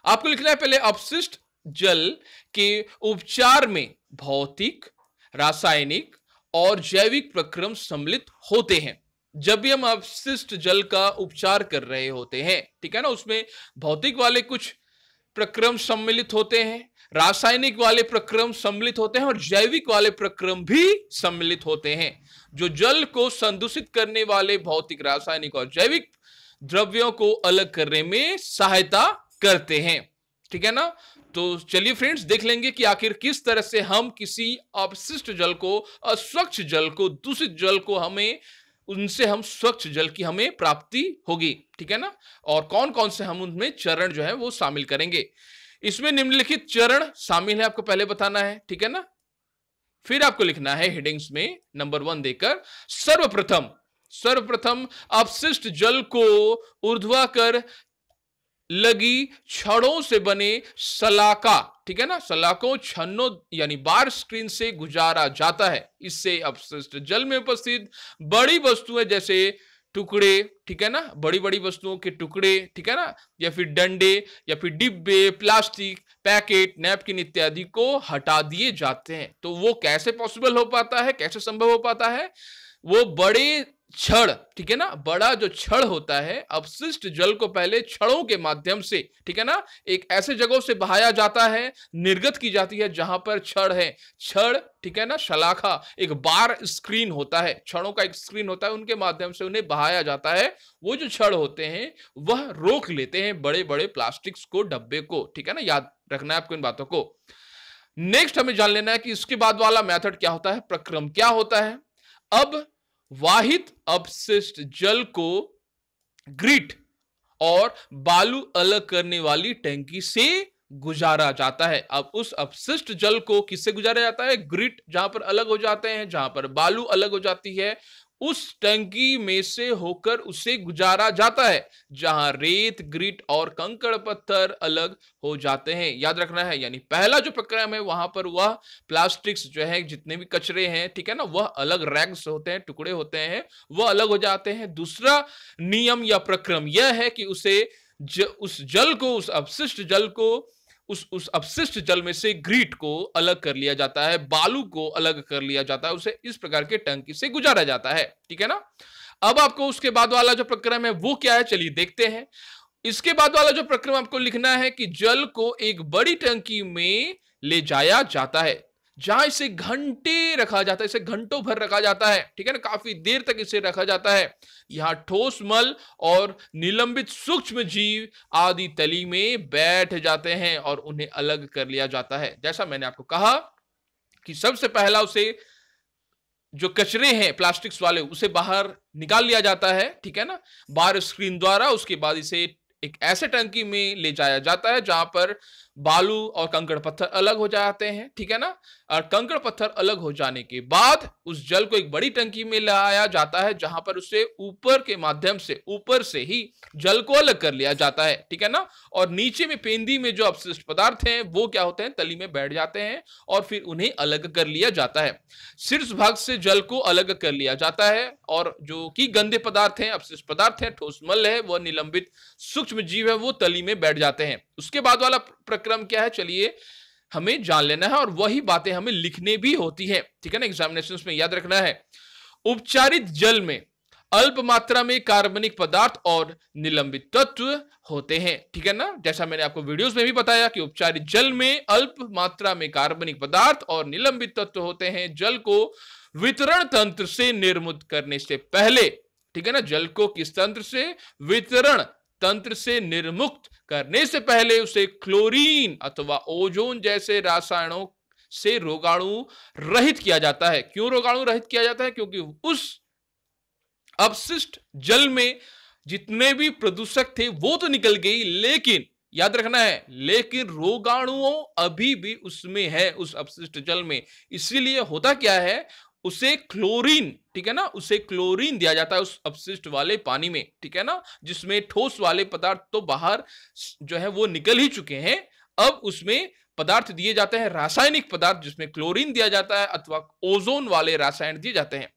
आपको लिखना है पहले अपशिष्ट जल के उपचार में भौतिक, रासायनिक और जैविक प्रक्रम सम्मिलित होते हैं। जब भी हम अपशिष्ट जल का उपचार कर रहे होते हैं, ठीक है ना, उसमें भौतिक वाले कुछ प्रक्रम सम्मिलित होते हैं, रासायनिक वाले प्रक्रम सम्मिलित होते हैं और जैविक वाले प्रक्रम भी सम्मिलित होते हैं, जो जल को संदूषित करने वाले भौतिक, रासायनिक और जैविक द्रव्यों को अलग करने में सहायता करते हैं, ठीक है ना। तो चलिए फ्रेंड्स देख लेंगे कि आखिर किस तरह से हम किसी अपशिष्ट जल को, अस्वच्छ जल को, दूषित जल को हम स्वच्छ जल की हमें प्राप्ति होगी, ठीक है ना। और कौन कौन से हम उनमें चरण जो है वो शामिल करेंगे। इसमें निम्नलिखित चरण शामिल है, आपको पहले बताना है, ठीक है ना। फिर आपको लिखना है हेडिंग्स में नंबर 1 देकर, सर्वप्रथम अपशिष्ट जल को ऊर्ध्वाधर लगी छड़ों से बने सलाका, ठीक है ना, सलाकों, छन्नों यानी बार स्क्रीन से गुजारा जाता है। इससे अपशिष्ट जल में उपस्थित बड़ी वस्तुएं जैसे टुकड़े, ठीक है ना, बड़ी बड़ी वस्तुओं के टुकड़े, ठीक है ना, या फिर डंडे या फिर डिब्बे, प्लास्टिक, पैकेट, नैपकिन इत्यादि को हटा दिए जाते हैं। तो वो कैसे पॉसिबल हो पाता है, कैसे संभव हो पाता है, वो बड़े छड़, ठीक है ना, बड़ा जो छड़ होता है, अपशिष्ट जल को पहले छड़ों के माध्यम से, ठीक है ना, एक ऐसे जगहों से बहाया जाता है, निर्गत की जाती है जहां पर छड़ है। छड़, ठीक है ना, शलाखा, एक बार स्क्रीन होता है, छड़ों का एक स्क्रीन होता है, उनके माध्यम से उन्हें बहाया जाता है। वो जो छड़ होते हैं वह रोक लेते हैं बड़े बड़े प्लास्टिक्स को, डब्बे को, ठीक है ना, याद रखना है आपको इन बातों को। नेक्स्ट हमें जान लेना है कि इसके बाद वाला मेथड क्या होता है, प्रक्रम क्या होता है। अब वाहित अपशिष्ट जल को ग्रिट और बालू अलग करने वाली टंकी से गुजारा जाता है। अब उस अपशिष्ट जल को किससे गुजारा जाता है, ग्रिट, जहां पर अलग हो जाते हैं, जहां पर बालू अलग हो जाती है, उस टंकी में से होकर उसे गुजारा जाता है जहां रेत, ग्रिट और कंकड़ पत्थर अलग हो जाते हैं। याद रखना है, यानी पहला जो प्रक्रम है वहां पर वह प्लास्टिक्स जो है, जितने भी कचरे हैं, ठीक है ना, वह अलग रैग्स होते हैं, टुकड़े होते हैं, वह अलग हो जाते हैं। दूसरा नियम या प्रक्रम यह है कि उस जल को, उस अपशिष्ट जल को, उस अपशिष्ट जल में से ग्रीट को अलग कर लिया जाता है, बालू को अलग कर लिया जाता है, उसे इस प्रकार के टंकी से गुजारा जाता है, ठीक है ना। अब आपको उसके बाद वाला जो प्रक्रम है वो क्या है, चलिए देखते हैं। इसके बाद वाला जो प्रक्रम आपको लिखना है कि जल को एक बड़ी टंकी में ले जाया जाता है, जहां इसे घंटे रखा जाता है, इसे घंटों भर रखा जाता है, ठीक है ना, काफी देर तक इसे रखा जाता है। यहां ठोस मल और निलंबित सूक्ष्म जीव आदि तली में बैठ जाते हैं और उन्हें अलग कर लिया जाता है। जैसा मैंने आपको कहा कि सबसे पहला उसे जो कचरे हैं प्लास्टिक्स वाले, उसे बाहर निकाल लिया जाता है, ठीक है ना, बाहर स्क्रीन द्वारा। उसके बाद इसे एक ऐसे टंकी में ले जाया जाता है जहां पर बालू और कंकड़ पत्थर अलग हो जाते हैं, ठीक है ना। और कंकड़ पत्थर अलग हो जाने के बाद उस जल को एक बड़ी टंकी में लाया जाता है जहां पर उसे ऊपर के माध्यम से, ऊपर से ही जल को अलग कर लिया जाता है, ठीक है ना। और नीचे में पेंदी में जो अपशिष्ट पदार्थ हैं वो क्या होते हैं, तली में बैठ जाते हैं और फिर उन्हें अलग कर लिया जाता है। शीर्ष भाग से जल को अलग कर लिया जाता है और जो कि गंदे पदार्थ हैं, अपशिष्ट पदार्थ हैं, ठोस मल है, वह निलंबित सूक्ष्म जीव है, वो तली में बैठ जाते हैं। उसके बाद वाला प्रक्रम क्या है, चलिए हमें जान लेना है और वही बातें हमें लिखने भी होती है, ठीक है ना, एग्जामिनेशंस में याद रखना है। उपचारित जल में अल्प मात्रा में कार्बनिक पदार्थ और निलंबित तत्व होते हैं, ठीक है ना। जैसा मैंने आपको वीडियोस में भी बताया कि उपचारित जल में अल्प मात्रा में कार्बनिक पदार्थ और निलंबित तत्व होते हैं। जल को वितरण तंत्र से निर्मुक्त करने से पहले, ठीक है ना, जल को किस तंत्र से, वितरण तंत्र से निर्मुक्त करने से पहले उसे क्लोरीन अथवा ओजोन जैसे रसायनों से रोगाणु रहित किया जाता है। क्यों रोगाणु रहित किया जाता है, क्योंकि उस अपशिष्ट जल में जितने भी प्रदूषक थे वो तो निकल गई, लेकिन याद रखना है, लेकिन रोगाणुओं अभी भी उसमें है, उस अपशिष्ट जल में। इसीलिए होता क्या है, उसे क्लोरीन, ठीक है ना, उसे क्लोरीन दिया जाता है उस अपशिष्ट वाले पानी में, ठीक है ना, जिसमें ठोस वाले पदार्थ तो बाहर जो है वो निकल ही चुके हैं। अब उसमें पदार्थ दिए जाते हैं, रासायनिक पदार्थ, जिसमें क्लोरीन दिया जाता है अथवा ओजोन वाले रसायन दिए जाते हैं।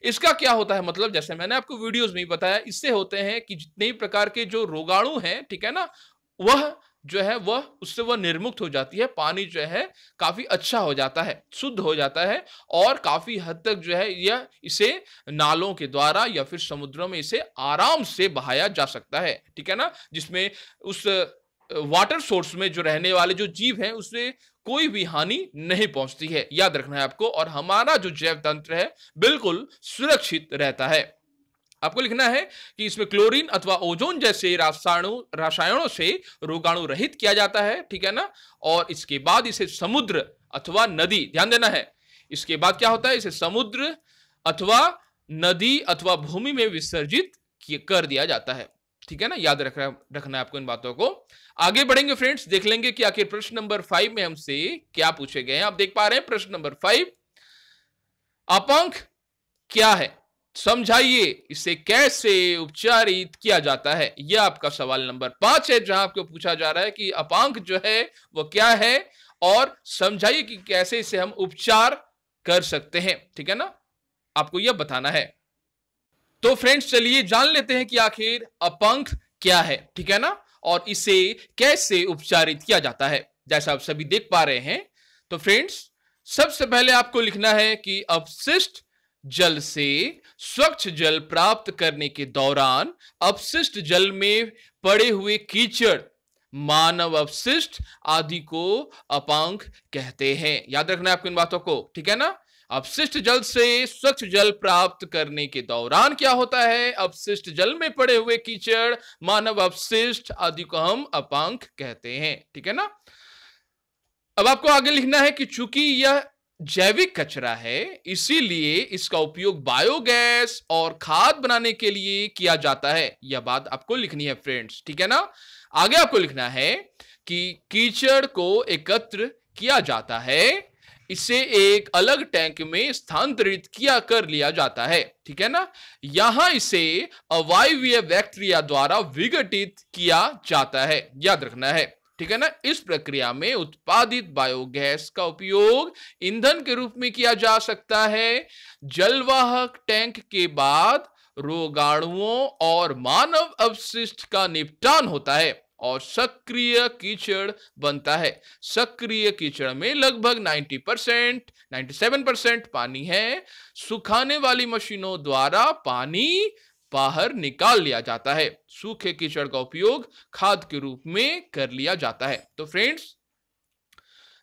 इसका क्या होता है मतलब, जैसे मैंने आपको वीडियोस में बताया, इससे होते हैं कि जितने भी प्रकार के जो रोगाणु हैं, ठीक है ना, वह जो है वह उससे वह निर्मुक्त हो जाती है। पानी जो है काफी अच्छा हो जाता है, शुद्ध हो जाता है और काफी हद तक जो है यह इसे नालों के द्वारा या फिर समुद्रों में इसे आराम से बहाया जा सकता है, ठीक है ना, जिसमें उस वाटर सोर्स में जो रहने वाले जो जीव हैं उससे कोई भी हानि नहीं पहुंचती है। याद रखना है आपको, और हमारा जो जैव तंत्र है बिल्कुल सुरक्षित रहता है। आपको लिखना है कि इसमें क्लोरीन अथवा ओजोन जैसे रसायनों से रोगाणु रहित किया जाता है, ठीक है ना। और इसके बाद इसे समुद्र अथवा नदी, ध्यान देना है, इसके बाद क्या होता है, इसे समुद्र अथवा नदी अथवा भूमि में विसर्जित कर दिया जाता है, ठीक है ना। याद रखना है आपको इन बातों को। आगे बढ़ेंगे फ्रेंड्स, देख लेंगे कि आखिर प्रश्न नंबर 5 में हमसे क्या पूछे गए हैं। आप देख पा रहे हैं प्रश्न नंबर 5, अपांक क्या है, समझाइए इसे कैसे उपचारित किया जाता है। यह आपका सवाल नंबर 5 है, जहां आपको पूछा जा रहा है कि अपांक जो है वह क्या है और समझाइए कि कैसे इसे हम उपचार कर सकते हैं, ठीक है ना, आपको यह बताना है। तो फ्रेंड्स चलिए जान लेते हैं कि आखिर अपांक क्या है, ठीक है ना, और इसे कैसे उपचारित किया जाता है। जैसा आप सभी देख पा रहे हैं, तो फ्रेंड्स सबसे पहले आपको लिखना है कि अपशिष्ट जल से स्वच्छ जल प्राप्त करने के दौरान अपशिष्ट जल में पड़े हुए कीचड़, मानव अपशिष्ट आदि को अपांक कहते हैं। याद रखना है आपको इन बातों को, ठीक है ना। अपशिष्ट जल से स्वच्छ जल प्राप्त करने के दौरान क्या होता है, अपशिष्ट जल में पड़े हुए कीचड़, मानव अपशिष्ट आदि को हम अपांक कहते हैं, ठीक है ना। अब आपको आगे लिखना है कि चूंकि यह जैविक कचरा है, इसीलिए इसका उपयोग बायोगैस और खाद बनाने के लिए किया जाता है। यह बात आपको लिखनी है फ्रेंड्स, ठीक है ना। आगे आपको लिखना है कि कीचड़ को एकत्र किया जाता है, इसे एक अलग टैंक में स्थानांतरित किया कर लिया जाता है, ठीक है ना। यहां इसे अवायवीय बैक्टीरिया द्वारा विघटित किया जाता है, याद रखना है, ठीक है ना। इस प्रक्रिया में उत्पादित बायोगैस का उपयोग ईंधन के रूप में किया जा सकता है। जलवाहक टैंक के बाद रोगाणुओं और मानव अपशिष्ट का निपटान होता है और सक्रिय कीचड़ बनता है। सक्रिय कीचड़ में लगभग 90%, 97% पानी है। सुखाने वाली मशीनों द्वारा पानी बाहर निकाल लिया जाता है। सूखे कीचड़ का उपयोग खाद के रूप में कर लिया जाता है। तो फ्रेंड्स,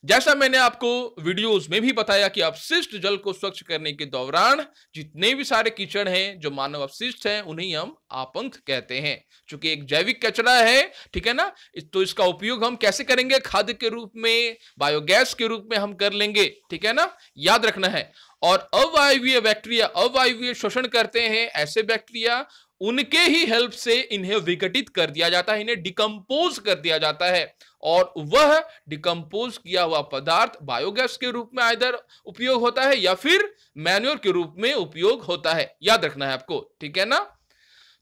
जैसा मैंने आपको वीडियोस में भी बताया कि अपशिष्ट जल को स्वच्छ करने के दौरान जितने भी सारे कीचड़ हैं, जो मानव अपशिष्ट हैं, उन्हें हम आपंक कहते हैं। चूंकि एक जैविक कचरा है, ठीक है ना, तो इसका उपयोग हम कैसे करेंगे, खाद के रूप में, बायोगैस के रूप में हम कर लेंगे, ठीक है ना, याद रखना है। और अवायवीय बैक्टीरिया, अवायवीय शोषण करते हैं ऐसे बैक्टीरिया, उनके ही हेल्प से इन्हें विघटित कर दिया जाता है, इन्हें डिकम्पोज कर दिया जाता है और वह डिकम्पोज किया हुआ पदार्थ बायोगैस के रूप में आइदर उपयोग होता है या फिर मैन्योर के रूप में उपयोग होता है। याद रखना है आपको, ठीक है ना।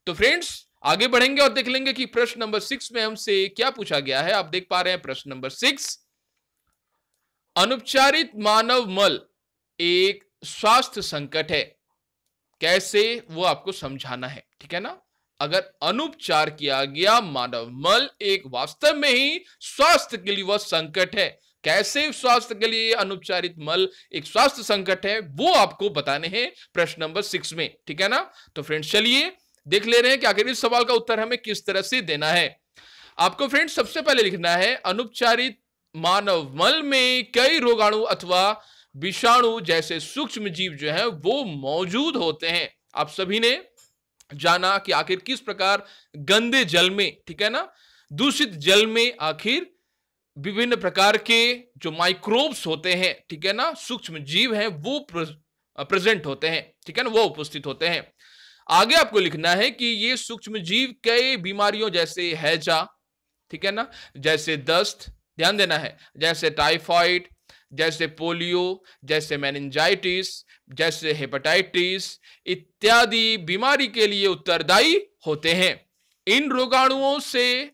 तो फ्रेंड्स, आगे बढ़ेंगे और देख लेंगे कि प्रश्न नंबर 6 में हमसे क्या पूछा गया है। आप देख पा रहे हैं प्रश्न नंबर 6, अनुपचारित मानव मल एक स्वास्थ्य संकट है, कैसे वो आपको समझाना है, ठीक है ना। अगर अनुपचार किया गया मानव मल एक वास्तव में ही स्वास्थ्य के लिए वह संकट है, कैसे स्वास्थ्य के लिए अनुपचारित मल एक स्वास्थ्य संकट है, वो आपको बताने हैं प्रश्न नंबर 6 में, ठीक है ना। तो फ्रेंड्स, चलिए देख ले रहे हैं कि आखिर इस सवाल का उत्तर हमें किस तरह से देना है। आपको फ्रेंड्स सबसे पहले लिखना है, अनुपचारित मानव मल में कई रोगाणु अथवा विषाणु जैसे सूक्ष्म जीव जो है वो मौजूद होते हैं। आप सभी ने जाना कि आखिर किस प्रकार गंदे जल में, ठीक है ना, दूषित जल में आखिर विभिन्न प्रकार के जो माइक्रोब्स होते हैं, ठीक है ना, सूक्ष्म जीव हैं, वो प्रेजेंट होते हैं, ठीक है ना, वो उपस्थित होते हैं। आगे आपको लिखना है कि ये सूक्ष्म जीव कई बीमारियों जैसे हैजा, ठीक है ना, जैसे दस्त, ध्यान देना है, जैसे टाइफाइड, जैसे पोलियो, जैसे मेनिंजाइटिस, जैसे हेपेटाइटिस इत्यादि बीमारी के लिए उत्तरदायी होते हैं। इन रोगाणुओं से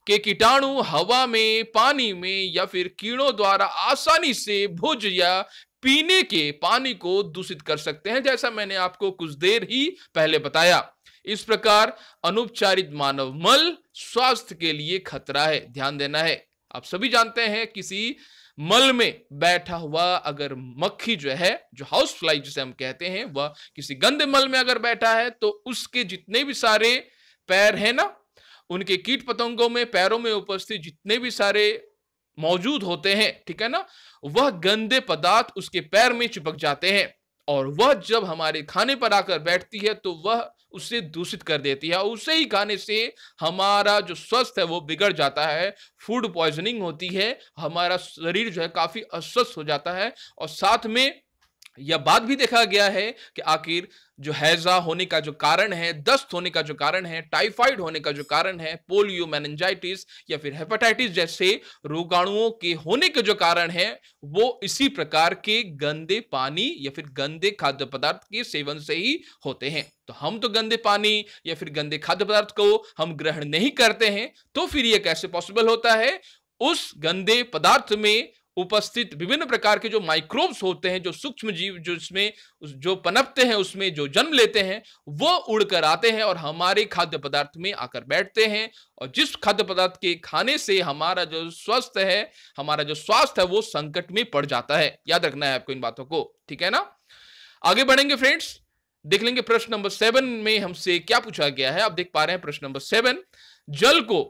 के कीटाणु हवा में, पानी में या फिर कीड़ों द्वारा आसानी से भुज या पीने के पानी को दूषित कर सकते हैं, जैसा मैंने आपको कुछ देर ही पहले बताया। इस प्रकार अनुपचारित मानव मल स्वास्थ्य के लिए खतरा है, ध्यान देना है। आप सभी जानते हैं किसी मल में बैठा हुआ अगर मक्खी जो है, जो हाउस फ्लाई जिसे हम कहते हैं, वह किसी गंदे मल में अगर बैठा है तो उसके जितने भी सारे पैर हैं ना, उनके कीट पतंगों में, पैरों में उपस्थित जितने भी सारे मौजूद होते हैं, ठीक है ना, वह गंदे पदार्थ उसके पैर में चिपक जाते हैं और वह जब हमारे खाने पर आकर बैठती है तो वह उसे दूषित कर देती है और उसे ही खाने से हमारा जो स्वास्थ्य है वो बिगड़ जाता है, फूड पॉइजनिंग होती है, हमारा शरीर जो है काफी अस्वस्थ हो जाता है। और साथ में यह बात भी देखा गया है कि आखिर जो हैजा होने का जो कारण है, दस्त होने का जो कारण है, टाइफाइड होने का जो कारण है, पोलियो, मेनिंजाइटिस या फिर हेपेटाइटिस जैसे रोगाणुओं के होने के जो कारण है, वो इसी प्रकार के गंदे पानी या फिर गंदे खाद्य पदार्थ के सेवन से ही होते हैं। तो हम तो गंदे पानी या फिर गंदे खाद्य पदार्थ को हम ग्रहण नहीं करते हैं, तो फिर यह कैसे पॉसिबल होता है? उस गंदे पदार्थ में उपस्थित विभिन्न प्रकार के जो माइक्रोब्स होते हैं, जो सूक्ष्म जीव जो इसमें जो पनपते हैं, उसमें जो जन्म लेते हैं, वो उड़कर आते हैं और हमारे खाद्य पदार्थ में आकर बैठते हैं और जिस खाद्य पदार्थ के खाने से हमारा जो स्वास्थ्य है, हमारा जो स्वास्थ्य है वो संकट में पड़ जाता है। याद रखना है आपको इन बातों को, ठीक है ना। आगे बढ़ेंगे फ्रेंड्स, देख लेंगे प्रश्न नंबर 7 में हमसे क्या पूछा गया है। आप देख पा रहे हैं प्रश्न नंबर 7, जल को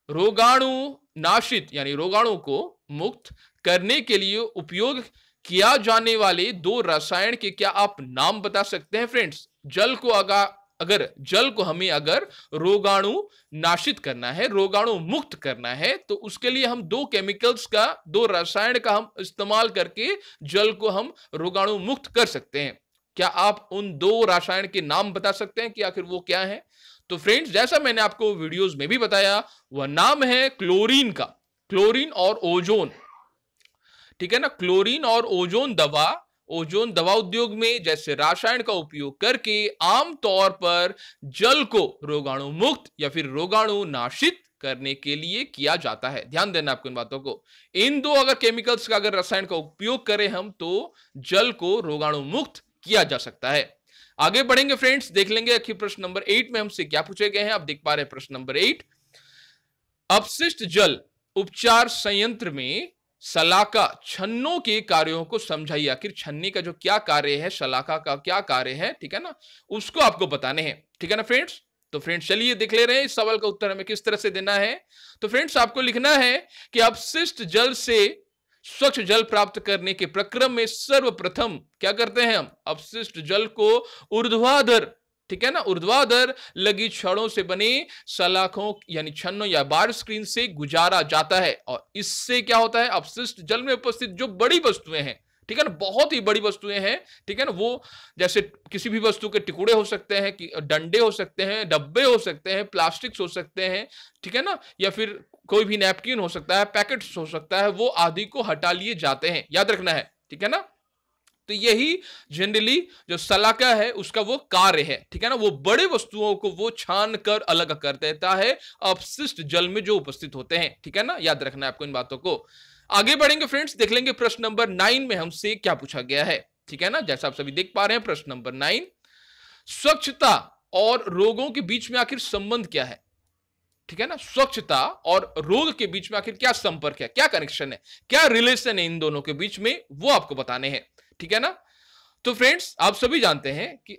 रोगाणु नाशित यानी रोगाणु को मुक्त करने के लिए उपयोग किया जाने वाले 2 रसायन के क्या आप नाम बता सकते हैं फ्रेंड्स। जल को हमें अगर रोगाणु नाशित करना है, रोगाणु मुक्त करना है, तो उसके लिए हम 2 केमिकल्स का, 2 रसायन का हम इस्तेमाल करके जल को हम रोगाणु मुक्त कर सकते हैं। क्या आप उन 2 रसायन के नाम बता सकते हैं कि आखिर वो क्या है? तो फ्रेंड्स, जैसा मैंने आपको वीडियोस में भी बताया, वह नाम है क्लोरीन का, क्लोरीन और ओजोन। ठीक है ना, क्लोरीन और ओजोन दवा उद्योग में जैसे रसायन का उपयोग करके आमतौर पर जल को रोगाणु मुक्त या फिर रोगाणु नाशित करने के लिए किया जाता है। ध्यान देना आपको इन बातों को। इन 2 अगर केमिकल्स का अगर रसायन का उपयोग करें हम, तो जल को रोगाणु मुक्त किया जा सकता है। आगे बढ़ेंगे फ्रेंड्स, देख लेंगे आखिर प्रश्न नंबर 8 में हमसे क्या पूछे गए हैं। आप देख पा रहे हैं प्रश्न नंबर 8, अपशिष्ट जल उपचार संयंत्र में शलाका छन्नों के कार्यों को समझाइए। आखिर छन्नी का जो क्या कार्य है, शलाका का क्या कार्य है, ठीक है ना, उसको आपको बताने हैं। ठीक है ना फ्रेंड्स। तो फ्रेंड्स चलिए देख ले रहे हैं इस सवाल का उत्तर हमें किस तरह से देना है। तो फ्रेंड्स आपको लिखना है कि अपशिष्ट जल से स्वच्छ जल प्राप्त करने के प्रक्रम में सर्वप्रथम क्या करते हैं हम, अपशिष्ट जल को ऊर्ध्वाधर, ठीक है ना, ऊर्ध्वाधर लगी छड़ों से बने सलाखों यानी छन्नों या बार स्क्रीन से गुजारा जाता है। और इससे क्या होता है, अपशिष्ट जल में उपस्थित जो बड़ी वस्तुएं हैं, ठीक है ना, बहुत ही बड़ी वस्तुएं हैं, ठीक है ना, वो जैसे किसी भी वस्तु के टुकड़े हो सकते हैं, डंडे हो सकते हैं, डब्बे हो सकते हैं, प्लास्टिक्स हो सकते हैं, ठीक है ना, या फिर कोई भी नैपकिन हो सकता है, पैकेट्स हो सकता है, वो आदि को हटा लिए जाते हैं, याद रखना है। ठीक है ना, तो यही जनरली जो शलाका है उसका वो कार्य है। ठीक है ना, वो बड़े वस्तुओं को वो छान कर अलग कर देता है अपशिष्ट जल में जो उपस्थित होते हैं। ठीक है ना, याद रखना है आपको इन बातों को। आगे बढ़ेंगे फ्रेंड्स, देख लेंगे प्रश्न नंबर 9 में हमसे क्या पूछा गया है। ठीक है ना, जैसा आप सभी देख पा रहे हैं प्रश्न नंबर 9, स्वच्छता और रोगों के बीच में आखिर संबंध क्या है। ठीक है ना, स्वच्छता और रोग के बीच में आखिर क्या संपर्क है, क्या कनेक्शन है, क्या रिलेशन है इन दोनों के बीच में, वो आपको बताने हैं। ठीक है ना, तो फ्रेंड्स आप सभी जानते हैं कि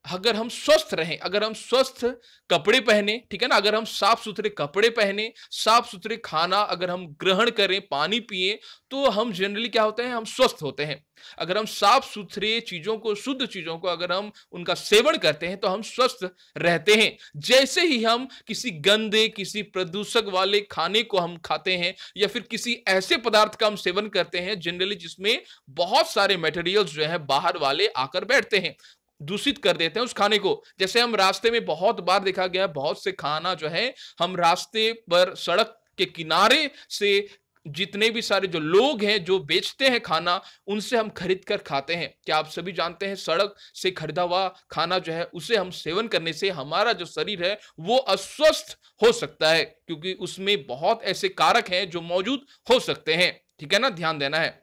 अगर हम स्वस्थ रहें, अगर हम स्वस्थ कपड़े पहने, ठीक है ना, अगर हम साफ सुथरे कपड़े पहने, साफ सुथरे खाना अगर हम ग्रहण करें, पानी पिए, तो हम जनरली क्या होते हैं, हम स्वस्थ होते हैं। अगर हम साफ सुथरे चीजों को, शुद्ध चीजों को अगर हम उनका सेवन करते हैं तो हम स्वस्थ रहते हैं। जैसे ही हम किसी गंदे, किसी प्रदूषक वाले खाने को हम खाते हैं या फिर किसी ऐसे पदार्थ का हम सेवन करते हैं जनरली जिसमें बहुत सारे मटेरियल्स जो है बाहर वाले आकर बैठते हैं, दूषित कर देते हैं उस खाने को। जैसे हम रास्ते में बहुत बार देखा गया, बहुत से खाना जो है हम रास्ते पर, सड़क के किनारे से जितने भी सारे जो लोग हैं जो बेचते हैं खाना, उनसे हम खरीद कर खाते हैं। क्या आप सभी जानते हैं सड़क से खरीदा हुआ खाना जो है उसे हम सेवन करने से हमारा जो शरीर है वो अस्वस्थ हो सकता है, क्योंकि उसमें बहुत ऐसे कारक हैं जो मौजूद हो सकते हैं। ठीक है ना, ध्यान देना है।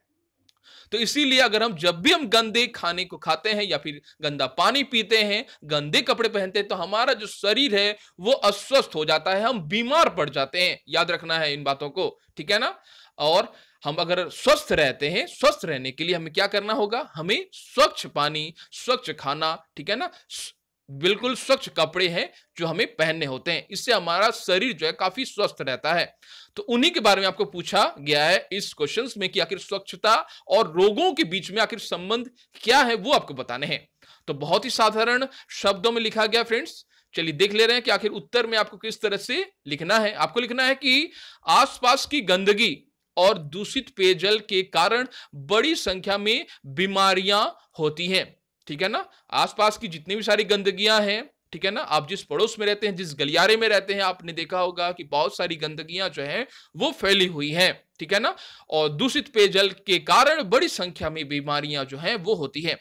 तो इसीलिए अगर हम जब भी हम गंदे खाने को खाते हैं या फिर गंदा पानी पीते हैं, गंदे कपड़े पहनते हैं, तो हमारा जो शरीर है वो अस्वस्थ हो जाता है, हम बीमार पड़ जाते हैं। याद रखना है इन बातों को। ठीक है ना, और हम अगर स्वस्थ रहते हैं, स्वस्थ रहने के लिए हमें क्या करना होगा, हमें स्वच्छ पानी, स्वच्छ खाना, ठीक है ना, बिल्कुल स्वच्छ कपड़े हैं जो हमें पहनने होते हैं। इससे हमारा शरीर जो है काफी स्वस्थ रहता है। तो उन्हीं के बारे में आपको पूछा गया है इस क्वेश्चंस में कि आखिर स्वच्छता और रोगों के बीच में आखिर संबंध क्या है, वो आपको बताने हैं। तो बहुत ही साधारण शब्दों में लिखा गया फ्रेंड्स। चलिए देख ले रहे हैं कि आखिर उत्तर में आपको किस तरह से लिखना है। आपको लिखना है कि आसपास की गंदगी और दूषित पेयजल के कारण बड़ी संख्या में बीमारियां होती हैं। ठीक है ना, आसपास की जितनी भी सारी गंदगियां हैं, ठीक है ना, आप जिस पड़ोस में रहते हैं, जिस गलियारे में रहते हैं, आपने देखा होगा कि बहुत सारी गंदगियां जो हैं वो फैली हुई हैं। ठीक है ना, और दूषित पेयजल के कारण बड़ी संख्या में बीमारियां जो हैं वो होती हैं।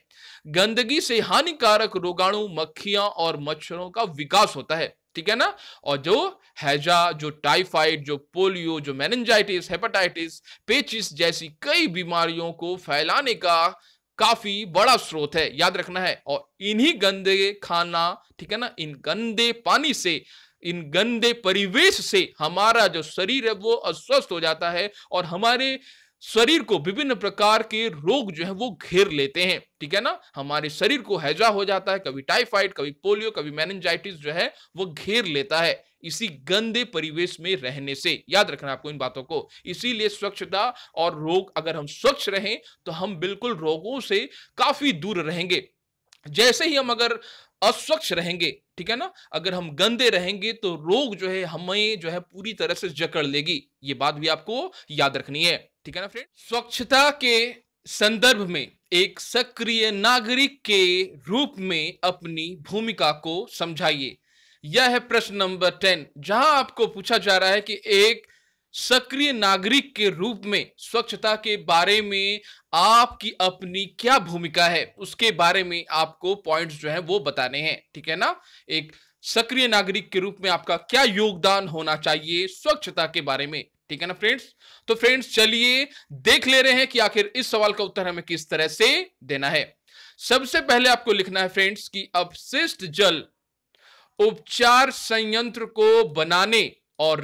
गंदगी से हानिकारक रोगाणु, मक्खियां और मच्छरों का विकास होता है। ठीक है ना, और जो हैजा, जो टाइफाइड, जो पोलियो, जो मेनिंजाइटिस, हेपेटाइटिस, पेचिस जैसी कई बीमारियों को फैलाने का काफी बड़ा स्रोत है। याद रखना है। और इन्हीं गंदे खाना, ठीक है ना, इन गंदे पानी से, इन गंदे परिवेश से हमारा जो शरीर है वो अस्वस्थ हो जाता है और हमारे शरीर को विभिन्न प्रकार के रोग जो है वो घेर लेते हैं, ठीक है ना। हमारे शरीर को हैजा हो जाता है, कभी टाइफाइड, कभी पोलियो, कभी मेनिंजाइटिस जो है वो घेर लेता है इसी गंदे परिवेश में रहने से। याद रखना आपको इन बातों को। इसीलिए स्वच्छता और रोग, अगर हम स्वच्छ रहें तो हम बिल्कुल रोगों से काफी दूर रहेंगे। जैसे ही हम अगर अस्वच्छ रहेंगे, ठीक है ना, अगर हम गंदे रहेंगे तो रोग जो है हमें जो है पूरी तरह से जकड़ लेगी। ये बात भी आपको याद रखनी है, ठीक है ना फ्रेंड। स्वच्छता के संदर्भ में एक सक्रिय नागरिक के रूप में अपनी भूमिका को समझाइए। यह है प्रश्न नंबर 10, जहां आपको पूछा जा रहा है कि एक सक्रिय नागरिक के रूप में स्वच्छता के बारे में आपकी अपनी क्या भूमिका है, उसके बारे में आपको पॉइंट्स जो है वो बताने हैं, ठीक है ना। एक सक्रिय नागरिक के रूप में आपका क्या योगदान होना चाहिए स्वच्छता के बारे में, ठीक है ना फ्रेंड्स। तो फ्रेंड्स चलिए देख ले रहे हैं कि आखिर इस सवाल का उत्तर हमें किस तरह से देना है। सबसे पहले आपको लिखना है फ्रेंड्स कि अपशिष्ट जल उपचार संयंत्र को बनाने और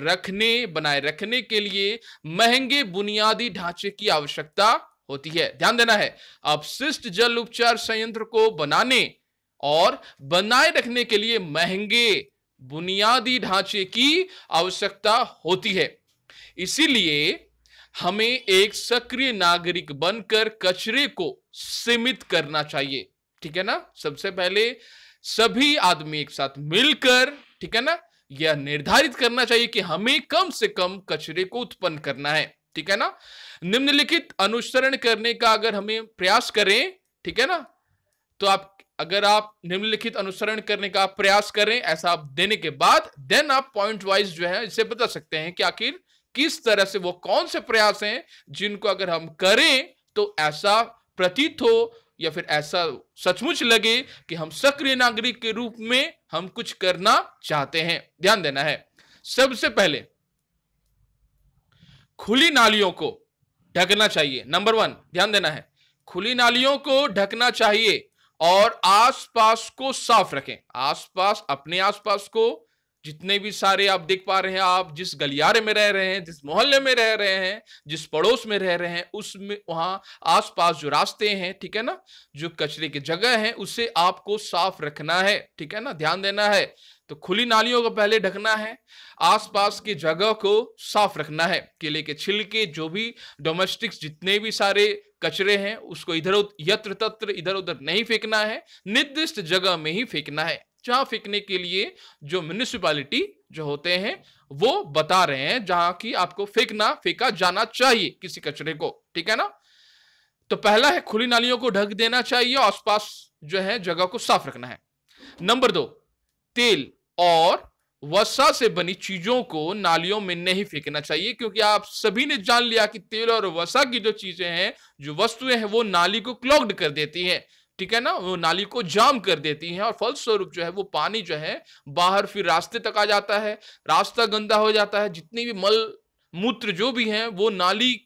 बनाए रखने के लिए महंगे बुनियादी ढांचे की आवश्यकता होती है। ध्यान देना है, अपशिष्ट जल उपचार संयंत्र को बनाने और बनाए रखने के लिए महंगे बुनियादी ढांचे की आवश्यकता होती है। इसीलिए हमें एक सक्रिय नागरिक बनकर कचरे को सीमित करना चाहिए, ठीक है ना। सबसे पहले सभी आदमी एक साथ मिलकर, ठीक है ना, यह निर्धारित करना चाहिए कि हमें कम से कम कचरे को उत्पन्न करना है, ठीक है ना। निम्नलिखित अनुसरण करने का अगर हमें प्रयास करें, ठीक है ना, तो अगर आप निम्नलिखित अनुसरण करने का प्रयास करें, ऐसा आप देने के बाद देन आप पॉइंट वाइज जो है इसे बता सकते हैं कि आखिर किस तरह से वो कौन से प्रयास हैं जिनको अगर हम करें तो ऐसा प्रतीत हो या फिर ऐसा सचमुच लगे कि हम सक्रिय नागरिक के रूप में हम कुछ करना चाहते हैं। ध्यान देना है, सबसे पहले खुली नालियों को ढकना चाहिए। नंबर 1 ध्यान देना है, खुली नालियों को ढकना चाहिए और आसपास को साफ रखें। आसपास, अपने आसपास को, जितने भी सारे आप देख पा रहे हैं, आप जिस गलियारे में रह रहे हैं, जिस मोहल्ले में रह रहे हैं, जिस पड़ोस में रह रहे हैं, उसमें वहां आसपास जो रास्ते हैं, ठीक है ना, जो कचरे की जगह है उसे आपको साफ रखना है, ठीक है ना, ध्यान देना है। तो खुली नालियों को पहले ढकना है, आसपास की जगह को साफ रखना है, केले के छिलके, जो भी डोमेस्टिक्स जितने भी सारे कचरे हैं उसको यत्र तत्र इधर उधर नहीं फेंकना है, निर्दिष्ट जगह में ही फेंकना है, जहां फेंकने के लिए जो म्युनिसिपैलिटी जो होते हैं वो बता रहे हैं, जहां की आपको फेंका जाना चाहिए किसी कचरे को, ठीक है ना। तो पहला है खुली नालियों को ढक देना चाहिए, आसपास जो है जगह को साफ रखना है। नंबर 2, तेल और वसा से बनी चीजों को नालियों में नहीं फेंकना चाहिए, क्योंकि आप सभी ने जान लिया कि तेल और वसा की जो चीजें हैं, जो वस्तुएं हैं, वो नाली को क्लॉग्ड कर देती हैं, ठीक है ना, वो नाली को जाम कर देती हैं और फलस्वरूप जो है वो पानी जो है बाहर फिर रास्ते तक आ जाता है, रास्ता गंदा हो जाता है, जितनी भी मल मूत्र जो भी हैं वो नाली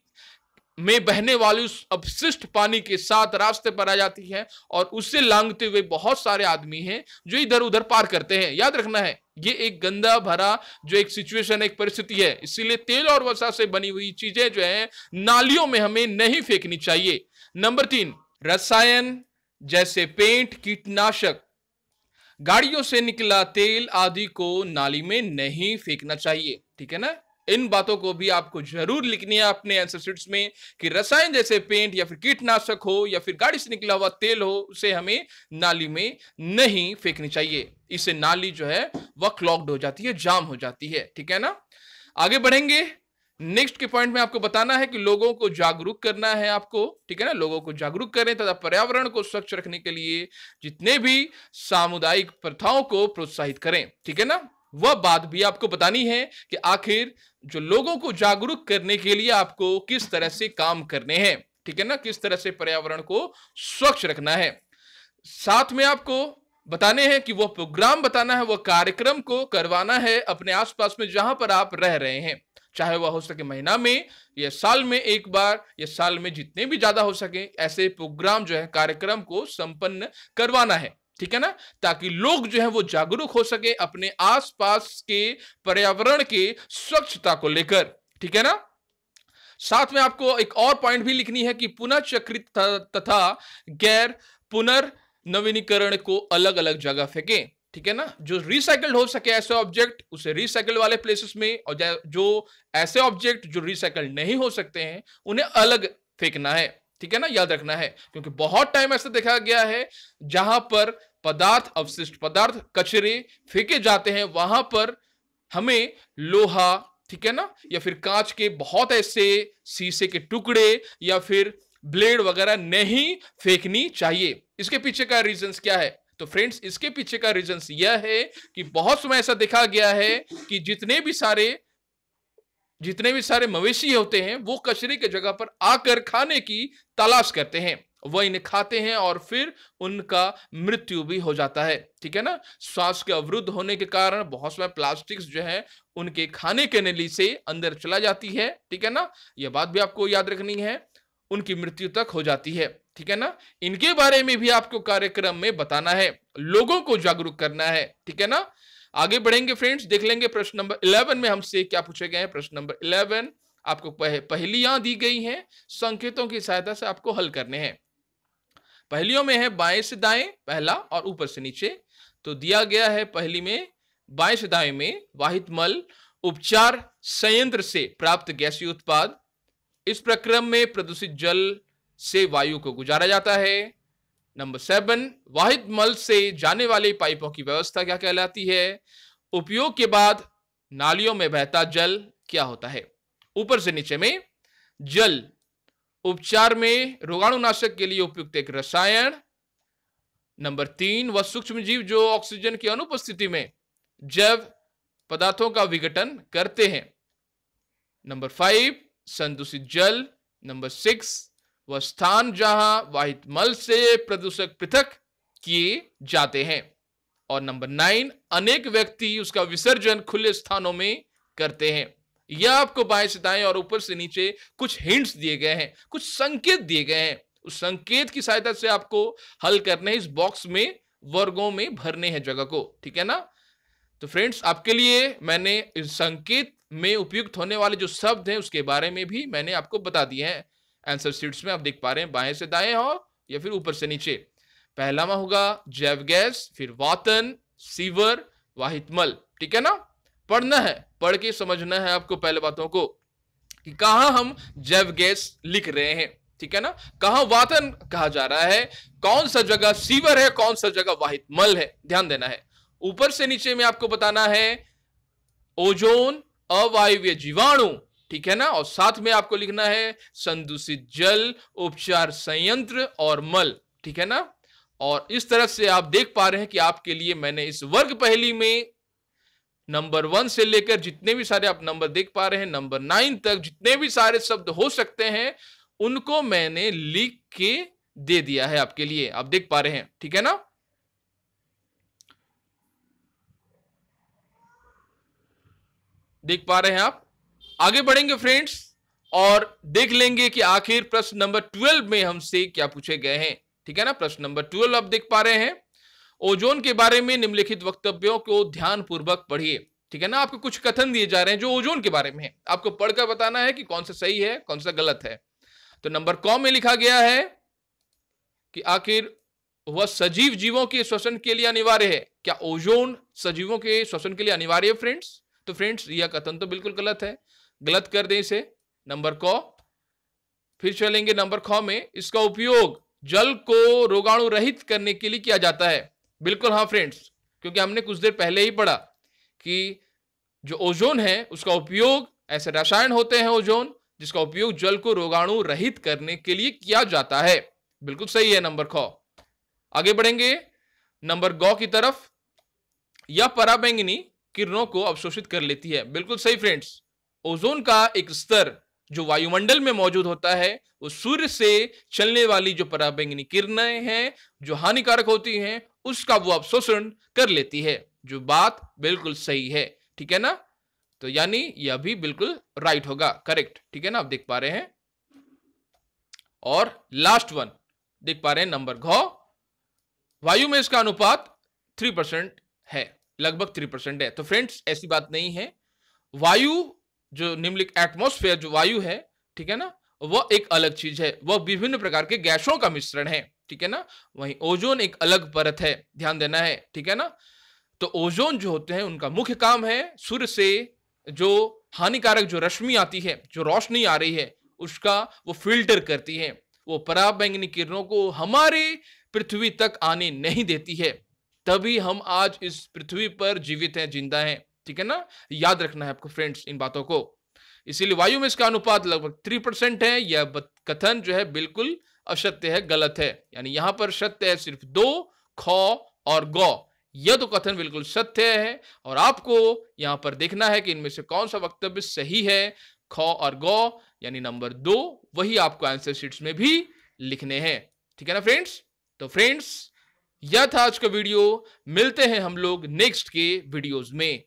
में बहने वाले उस अपशिष्ट पानी के साथ रास्ते पर आ जाती है और उससे लांघते हुए बहुत सारे आदमी हैं जो इधर उधर पार करते हैं। याद रखना है, ये एक गंदा भरा जो एक सिचुएशन, एक परिस्थिति है। इसीलिए तेल और वसा से बनी हुई चीजें जो है नालियों में हमें नहीं फेंकनी चाहिए। नंबर 3, रसायन जैसे पेंट, कीटनाशक, गाड़ियों से निकला तेल आदि को नाली में नहीं फेंकना चाहिए, ठीक है ना। इन बातों को भी आपको जरूर लिखनी है अपने आंसर शीट्स में कि रसायन जैसे पेंट या फिर कीटनाशक हो या फिर गाड़ी से निकला हुआ तेल हो, उसे हमें नाली में नहीं फेंकनी चाहिए। इससे नाली जो है वह क्लॉग्ड हो जाती है, जाम हो जाती है, ठीक है ना। आगे बढ़ेंगे, नेक्स्ट के पॉइंट में आपको बताना है कि लोगों को जागरूक करना है आपको, ठीक है ना। लोगों को जागरूक करें तथा पर्यावरण को स्वच्छ रखने के लिए जितने भी सामुदायिक प्रथाओं को प्रोत्साहित करें, ठीक है ना। वह बात भी आपको बतानी है कि आखिर जो लोगों को जागरूक करने के लिए आपको किस तरह से काम करने हैं, ठीक है ना, किस तरह से पर्यावरण को स्वच्छ रखना है। साथ में आपको बताने हैं कि वह प्रोग्राम बताना है, वह कार्यक्रम को करवाना है अपने आसपास में जहां पर आप रह रहे हैं, चाहे वह हो सके महीना में या साल में एक बार या साल में जितने भी ज्यादा हो सके, ऐसे प्रोग्राम जो है कार्यक्रम को संपन्न करवाना है, ठीक है ना, ताकि लोग जो है वो जागरूक हो सके अपने आसपास के पर्यावरण के स्वच्छता को लेकर, ठीक है ना। साथ में आपको एक और पॉइंट भी लिखनी है कि पुनः चक्रित तथा गैर पुनर्नवीनीकरण को अलग अलग जगह फेंकें। ठीक है ना, जो रिसाइकल्ड हो सके ऐसे ऑब्जेक्ट उसे रिसाइकल वाले प्लेसेस में, और जो ऐसे ऑब्जेक्ट जो रिसाइकल नहीं हो सकते हैं उन्हें अलग फेंकना है। ठीक है ना, याद रखना है, क्योंकि बहुत टाइम ऐसा देखा गया है जहां पर पदार्थ, अवशिष्ट पदार्थ, कचरे फेंके जाते हैं, वहां पर हमें लोहा, ठीक है ना, या फिर कांच के बहुत ऐसे शीशे के टुकड़े या फिर ब्लेड वगैरह नहीं फेंकनी चाहिए। इसके पीछे का रीजंस क्या है? तो फ्रेंड्स, इसके पीछे का रीजंस यह है कि बहुत समय ऐसा देखा गया है कि जितने भी सारे मवेशी होते हैं वो कचरे के जगह पर आकर खाने की तलाश करते हैं, वह इन्हें खाते हैं और फिर उनका मृत्यु भी हो जाता है। ठीक है ना, श्वास के अवरुद्ध होने के कारण बहुत समय प्लास्टिक्स जो है उनके खाने के नली से अंदर चला जाती है। ठीक है ना, यह बात भी आपको याद रखनी है, उनकी मृत्यु तक हो जाती है। ठीक है ना, इनके बारे में भी आपको कार्यक्रम में बताना है, लोगों को जागरूक करना है। ठीक है ना, आगे बढ़ेंगे फ्रेंड्स, देख लेंगे प्रश्न नंबर 11 में हमसे क्या पूछे गए हैं। प्रश्न नंबर 11 आपको पहेलियां दी गई हैं, संकेतों की सहायता से आपको हल करने हैं। पहेलियों में है बाएं से दाएं पहला और ऊपर से नीचे। तो दिया गया है पहेली में बाएं से दाएं में वाहित मल उपचार संयंत्र से प्राप्त गैसीय उत्पाद, इस प्रक्रम में प्रदूषित जल से वायु को गुजारा जाता है। नंबर 7, वाहित मल से जाने वाले पाइपों की व्यवस्था क्या कहलाती है? उपयोग के बाद नालियों में बहता जल क्या होता है? ऊपर से नीचे में जल उपचार में रोगाणुनाशक के लिए उपयुक्त एक रसायन। नंबर 3, वह सूक्ष्म जीव जो ऑक्सीजन की अनुपस्थिति में जैव पदार्थों का विघटन करते हैं। नंबर 5, संदूषित जल। नंबर 6, वह स्थान जहां वाहित मल से प्रदूषक पृथक किए जाते हैं। और नंबर 9, अनेक व्यक्ति उसका विसर्जन खुले स्थानों में करते हैं। यह आपको बाएं से दाएं और ऊपर से नीचे कुछ हिंट्स दिए गए हैं, कुछ संकेत दिए गए हैं। उस संकेत की सहायता से आपको हल करने हैं, इस बॉक्स में वर्गों में भरने हैं जगह को। ठीक है ना, तो फ्रेंड्स आपके लिए मैंने इस संकेत में उपयुक्त होने वाले जो शब्द हैं उसके बारे में भी मैंने आपको बता दिए हैं। आंसर शीट्स में आप देख पा रहे हैं, बाएं से दाएं हो या फिर ऊपर से नीचे। पहला में होगा जैव गैस, फिर वातन, सीवर, वाहित मल। ठीक है ना, पढ़ना है, पढ़ के समझना है आपको पहले बातों को कि कहां हम जैव गैस लिख रहे हैं। ठीक है ना, कहां वातन कहा जा रहा है, कौन सा जगह सीवर है, कौन सा जगह वाहित मल है, ध्यान देना है। ऊपर से नीचे में आपको बताना है ओजोन, अवायवीय जीवाणु। ठीक है ना, और साथ में आपको लिखना है संदूषित जल, उपचार संयंत्र और मल। ठीक है ना, और इस तरह से आप देख पा रहे हैं कि आपके लिए मैंने इस वर्ग पहेली में नंबर 1 से लेकर जितने भी सारे आप नंबर देख पा रहे हैं, नंबर 9 तक जितने भी सारे शब्द हो सकते हैं उनको मैंने लिख के दे दिया है आपके लिए, आप देख पा रहे हैं। ठीक है ना, देख पा रहे हैं आप। आगे बढ़ेंगे फ्रेंड्स और देख लेंगे कि आखिर प्रश्न नंबर 12 में हमसे क्या पूछे गए हैं। ठीक है ना, प्रश्न नंबर 12 आप देख पा रहे हैं। ओजोन के बारे में निम्नलिखित वक्तव्यों को ध्यानपूर्वक पढ़िए। ठीक है ना, आपको कुछ कथन दिए जा रहे हैं जो ओजोन के बारे में है, आपको पढ़कर बताना है कि कौन सा सही है कौन सा गलत है। तो नंबर क में लिखा गया है कि आखिर वह सजीव जीवों के श्वसन के लिए अनिवार्य है। क्या ओजोन सजीवों के श्वसन के लिए अनिवार्य है फ्रेंड्स? तो फ्रेंड्स यह कथन तो बिल्कुल गलत है, गलत कर दें इसे, नंबर क। फिर चलेंगे नंबर ख में, इसका उपयोग जल को रोगाणु रहित करने के लिए किया जाता है। बिल्कुल हाँ फ्रेंड्स, क्योंकि हमने कुछ देर पहले ही पढ़ा कि जो ओजोन है उसका उपयोग, ऐसे रसायन होते हैं ओजोन जिसका उपयोग जल को रोगाणु रहित करने के लिए किया जाता है। बिल्कुल सही है नंबर ख। आगे बढ़ेंगे नंबर ग की तरफ। यह पराबैंगनी किरणों को अवशोषित कर लेती है। बिल्कुल सही फ्रेंड्स, ओजोन का एक स्तर जो वायुमंडल में मौजूद होता है वो सूर्य से चलने वाली जो पराबैंगनी किरणें हैं जो हानिकारक होती हैं उसका वो अवशोषण कर लेती है। जो बात बिल्कुल सही है। ठीक है ना, तो यानी यह भी बिल्कुल राइट होगा, करेक्ट। ठीक है ना, आप देख पा रहे हैं। और लास्ट वन देख पा रहे हैं नंबर घ। वायु में इसका अनुपात 3% है, लगभग 3% है। तो फ्रेंड्स ऐसी बात नहीं है, वायु जो निम्नलिखित एटमॉस्फेयर जो वायु है ठीक है ना, वह एक अलग चीज है, वह विभिन्न प्रकार के गैसों का मिश्रण है, ठीक है ना। वहीं ओजोन एक अलग परत है, ध्यान देना है, ठीक है ना। तो ओजोन जो होते हैं उनका मुख्य काम है सूर्य से जो हानिकारक जो रश्मि आती है, जो रोशनी आ रही है, उसका वो फिल्टर करती है, वो पराबैंगनी किरणों को हमारे पृथ्वी तक आने नहीं देती है। तभी हम आज इस पृथ्वी पर जीवित हैं, जिंदा हैं, ठीक है ना। याद रखना है आपको फ्रेंड्स इन बातों को। इसीलिए वायु में इसका अनुपात लगभग 3% है। यह कथन जो है बिल्कुल असत्य है, गलत है। यानी यहां पर सत्य है सिर्फ 2, ख और गौ। यह तो कथन बिल्कुल सत्य है और आपको यहां पर देखना है कि इनमें से कौन सा वक्तव्य सही है। ख और गौ यानी नंबर 2, वही आपको आंसर शीट्स में भी लिखने हैं, ठीक है ना फ्रेंड्स। तो फ्रेंड्स, यह था आज का वीडियो। मिलते हैं हम लोग नेक्स्ट के वीडियोज में।